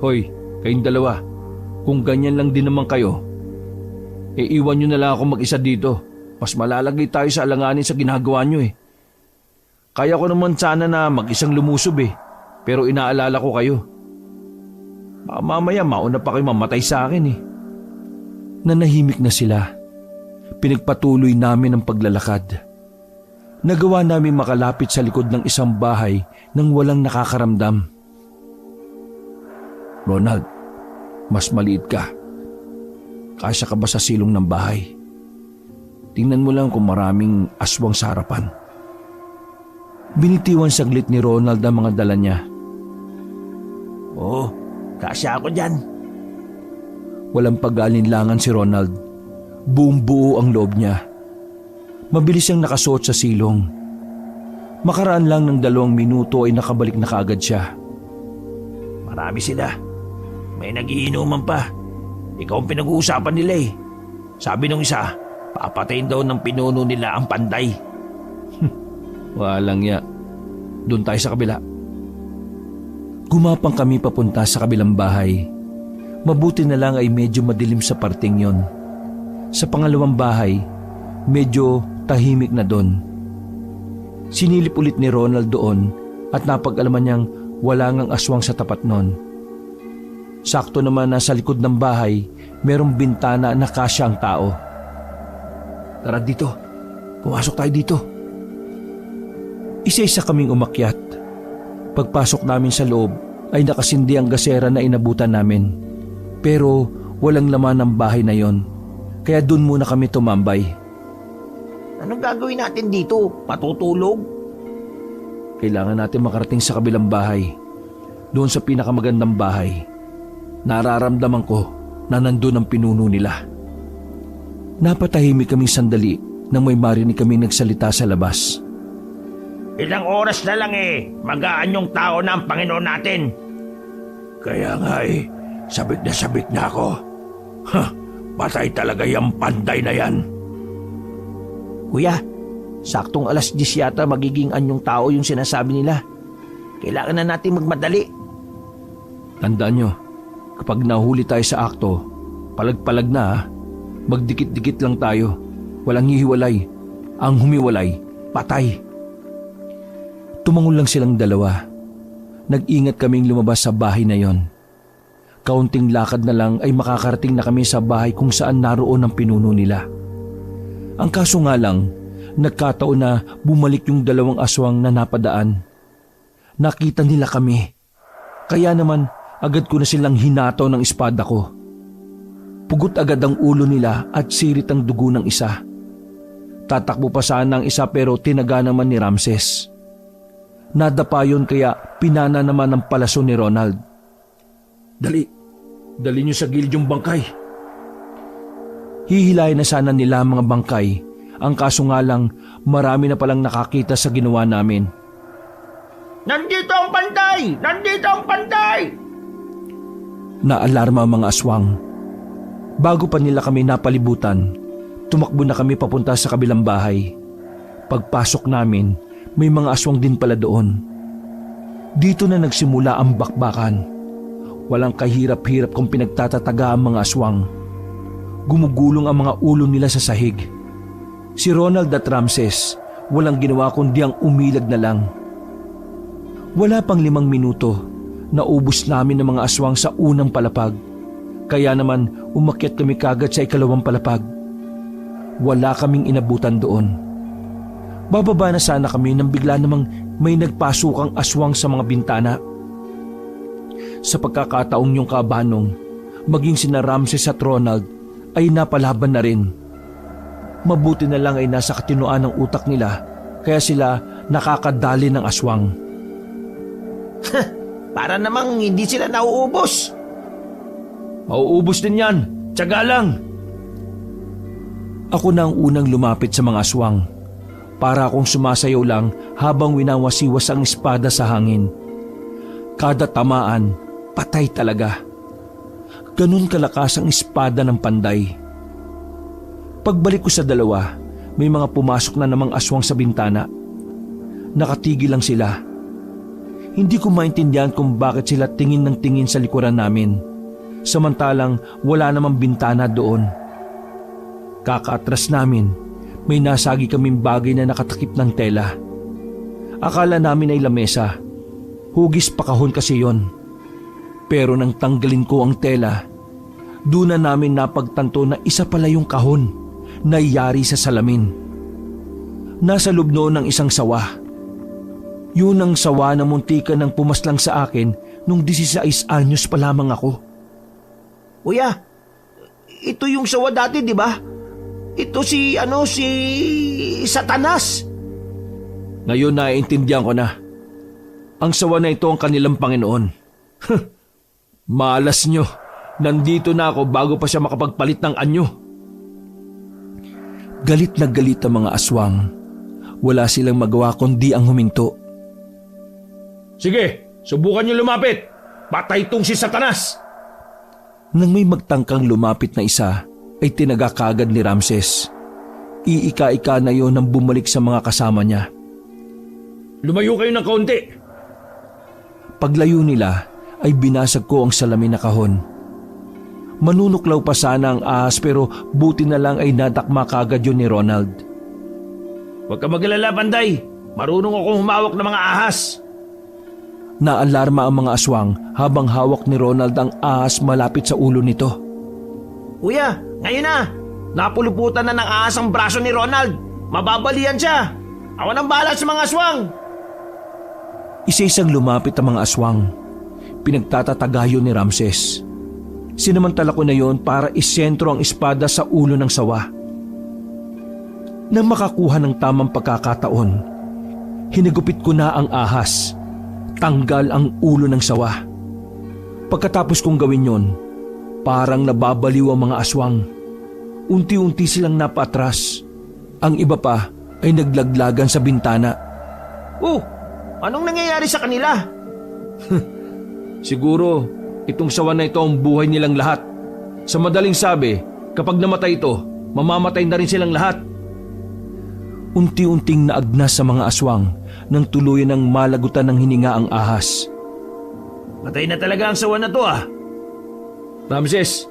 Hoy, kayong dalawa, kung ganyan lang din naman kayo, iwan nyo na lang ako mag-isa dito. Mas malalagay tayo sa alanganin sa ginagawa nyo Kaya ko naman sana na mag-isang lumusob pero inaalala ko kayo. Baka mamaya mauna pa kayo mamatay sa akin Nanahimik na sila. Pinagpatuloy namin ang paglalakad. nagawa namin makalapit sa likod ng isang bahay nang walang nakakaramdam. Ronald, mas maliit ka. Kasya ka ba sa silong ng bahay? Tingnan mo lang kung maraming aswang sa harapan. Binitiwan saglit ni Ronald ang mga dala niya. Oo, kasya ako dyan. Walang pag-alinlangan si Ronald. Buong buo ang loob niya. Mabilis siyang nakasuot sa silong. Makaraan lang ng 2 minuto ay nakabalik na kaagad siya. Marami sila. May nagiinuman pa. Ikaw ang pinag-uusapan nila eh. Sabi nung isa, papatayin daw ng pinuno nila ang panday. Walang ya. Doon tayo sa kabila. Gumapang kami papunta sa kabilang bahay. Mabuti na lang ay medyo madilim sa parting yon. Sa pangalawang bahay, medyo tahimik na doon. Sinilip ulit ni Ronald doon at napag-alaman niyang wala ngang aswang sa tapat nun. Sakto naman na sa likod ng bahay, merong bintana na kasya ang tao. Tara dito, pumasok tayo dito. Isa-isa kaming umakyat. Pagpasok namin sa loob ay nakasindi ang gasera na inabutan namin. Pero walang laman ang bahay na yon, kaya doon muna kami tumambay. Anong gagawin natin dito? Matutulog? Kailangan natin makarating sa kabilang bahay. Doon sa pinakamagandang bahay. Nararamdaman ko na nandun ang pinuno nila. Napatahimik kaming sandali nang may marinig kaming nagsalita sa labas. Ilang oras na lang eh. Magaan yung tao na ang Panginoon natin. Kaya nga sabik na ako. Patay talaga yung panday na yan. Kuya, saktong 10:00 yata magiging anyong tao yung sinasabi nila. Kailangan na natin magmadali. Tandaan nyo, kapag nahuli tayo sa akto, palag-palag na ha. Magdikit-dikit lang tayo. Walang hihiwalay. Ang humiwalay, patay. Tumangon lang silang 2. Nag-ingat kaming lumabas sa bahay na yon. Kaunting lakad na lang ay makakarating na kami sa bahay kung saan naroon ang pinuno nila. Ang kaso nga lang, nagkataon na bumalik yung 2 aswang na napadaan. Nakita nila kami. Kaya naman agad ko na silang hinataw ng espada ko. Pugot agad ang ulo nila at sirit ang dugo ng isa. Tatakbo pa sana ang isa pero tinaga naman ni Ramses. Nadapa yun kaya pinana naman ang palaso ni Ronald. Dali niyo sa gilid yung bangkay. Hihilahin na sana nila ang mga bangkay. Ang kaso nga lang, marami na palang nakakita sa ginawa namin. Nandito ang panday! Nandito ang panday! Naalarma ang mga aswang. Bago pa nila kami napalibutan, tumakbo na kami papunta sa kabilang bahay. Pagpasok namin, may mga aswang din pala doon. Dito na nagsimula ang bakbakan. Walang kahirap-hirap kung pinagtatataga ang mga aswang. Gumugulong ang mga ulo nila sa sahig. Si Ronald at Ramses, walang ginawa kundi ang umilag na lang. Wala pang 5 minuto, naubos namin ang mga aswang sa unang palapag. Kaya naman umakyat kami kagad sa ikalawang palapag. Wala kaming inabutan doon. Bababa na sana kami nang bigla namang may nagpasukang aswang sa mga bintana. Sa pagkakataong yung kabanong, maging sina Ramses at Ronald ay napalaban na rin. Mabuti na lang ay nasa katinoan ng utak nila kaya sila nakakadali ng aswang. Para namang hindi sila nauubos. Mauubos din yan, tiyaga lang. Ako na ang unang lumapit sa mga aswang. Para akong sumasayaw lang habang winawasiwas ang espada sa hangin. Kada tamaan, patay talaga. Ganun kalakas ang espada ng panday. Pagbalik ko sa 2, may mga pumasok na namang aswang sa bintana. Nakatigil lang sila. Hindi ko maintindihan kung bakit sila tingin ng tingin sa likuran namin. Samantalang wala namang bintana doon. Kakaatras namin, may nasagi kaming bagay na nakatakip ng tela. Akala namin ay lamesa. Hugis pa kahon kasi yon. Pero nang tanggalin ko ang tela, doon na namin napagtanto na isa pala yung kahon na yari sa salamin. Nasa loob noon ng isang sawa. Yun ang sawa na muntikan ng pumaslang sa akin nung 16 anyos pa lamang ako. Kuya, ito yung sawa dati, di ba? Ito si Satanas. Ngayon naiintindihan ko na. Ang sawa na ito ang kanilang Panginoon. Malas nyo. Nandito na ako bago pa siya makapagpalit ng anyo. Galit na galit ang mga aswang. Wala silang magawa kundi ang huminto. Sige, subukan niyo lumapit. Patay tong si Satanas. Nang may magtangkang lumapit na isa, ay tinaga kaagad ni Ramses. Iika-ika na yon nang bumalik sa mga kasama niya. Lumayo kayo ng kaunti. Paglayo nila, ay binasag ko ang salamin na kahon. Manunuklaw pa sana ang ahas pero buti na lang ay nadakma kaagad yun ni Ronald. Huwag ka mag-alala, Panday. Marunong akong humawak ng mga ahas. Naalarma ang mga aswang habang hawak ni Ronald ang ahas malapit sa ulo nito. Kuya, ngayon na. Napuluputan na ng ahas ang braso ni Ronald. Mababalian siya. Awan ang bahala sa mga aswang. Isa-isang lumapit ang mga aswang. Pinagtatatagayo ni Ramses. Sinamantala ko na yon para isentro ang espada sa ulo ng sawa. Nang makakuha ng tamang pagkakataon, hinigupit ko na ang ahas. Tanggal ang ulo ng sawa. Pagkatapos kong gawin yon, parang nababaliw ang mga aswang. Unti-unti silang napatras. Ang iba pa ay naglaglagan sa bintana. Oh, anong nangyayari sa kanila? Siguro, itong sawa na ito ang buhay nilang lahat. Sa madaling sabi, kapag namatay ito, mamamatay na rin silang lahat. Unti-unting naagnas sa mga aswang nang tuluyan ng malagutan ng hininga ang ahas. Patay na talaga ang sawa na to ah. Ramses,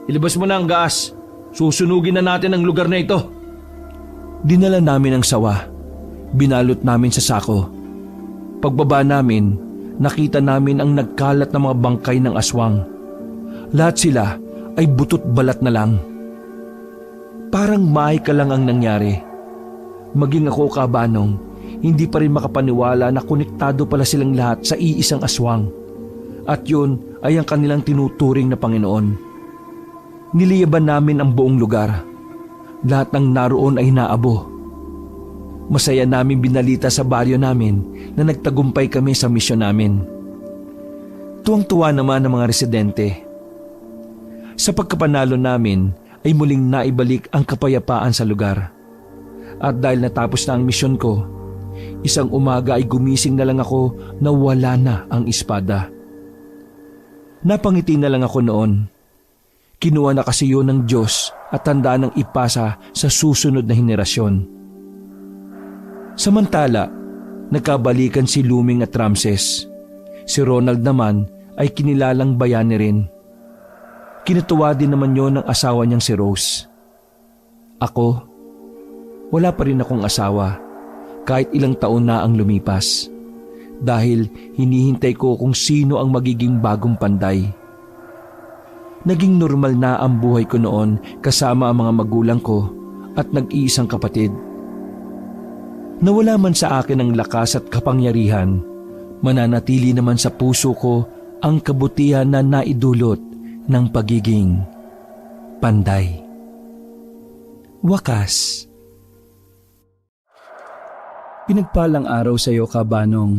ilabas mo na ang gas. Susunugin na natin ang lugar na ito. Dinala namin ang sawa. Binalot namin sa sako. Pagbaba namin, nakita namin ang nagkalat na mga bangkay ng aswang. Lahat sila ay butot balat na lang. Parang maika lang ang nangyari. Maging ako, Kabanong, hindi pa rin makapaniwala na konektado pala silang lahat sa iisang aswang. At yun ay ang kanilang tinuturing na Panginoon. Niliyaban namin ang buong lugar. Lahat ng naroon ay naabo. Masaya namin binalita sa baryo namin na nagtagumpay kami sa misyon namin. Tuwang-tuwa naman ang mga residente. Sa pagkapanalo namin ay muling naibalik ang kapayapaan sa lugar. At dahil natapos na ang misyon ko, isang umaga ay gumising na lang ako na wala na ang espada. Napangiti na lang ako noon. Kinuha na kasi yun ng Diyos at tanda ng ipasa sa susunod na henerasyon. Samantala, nagkabalikan si Luming at Ramses. Si Ronald naman ay kinilalang bayani rin. Kinatuwa din naman yon ng asawa niyang si Rose. Ako, wala pa rin akong asawa kahit ilang taon na ang lumipas dahil hinihintay ko kung sino ang magiging bagong Panday. Naging normal na ang buhay ko noon kasama ang mga magulang ko at nag-iisang kapatid. Nawala man sa akin ang lakas at kapangyarihan, mananatili naman sa puso ko ang kabutihan na naidulot ng pagiging Panday. Wakas. Pinagpalang araw sa iyo, Kabanong.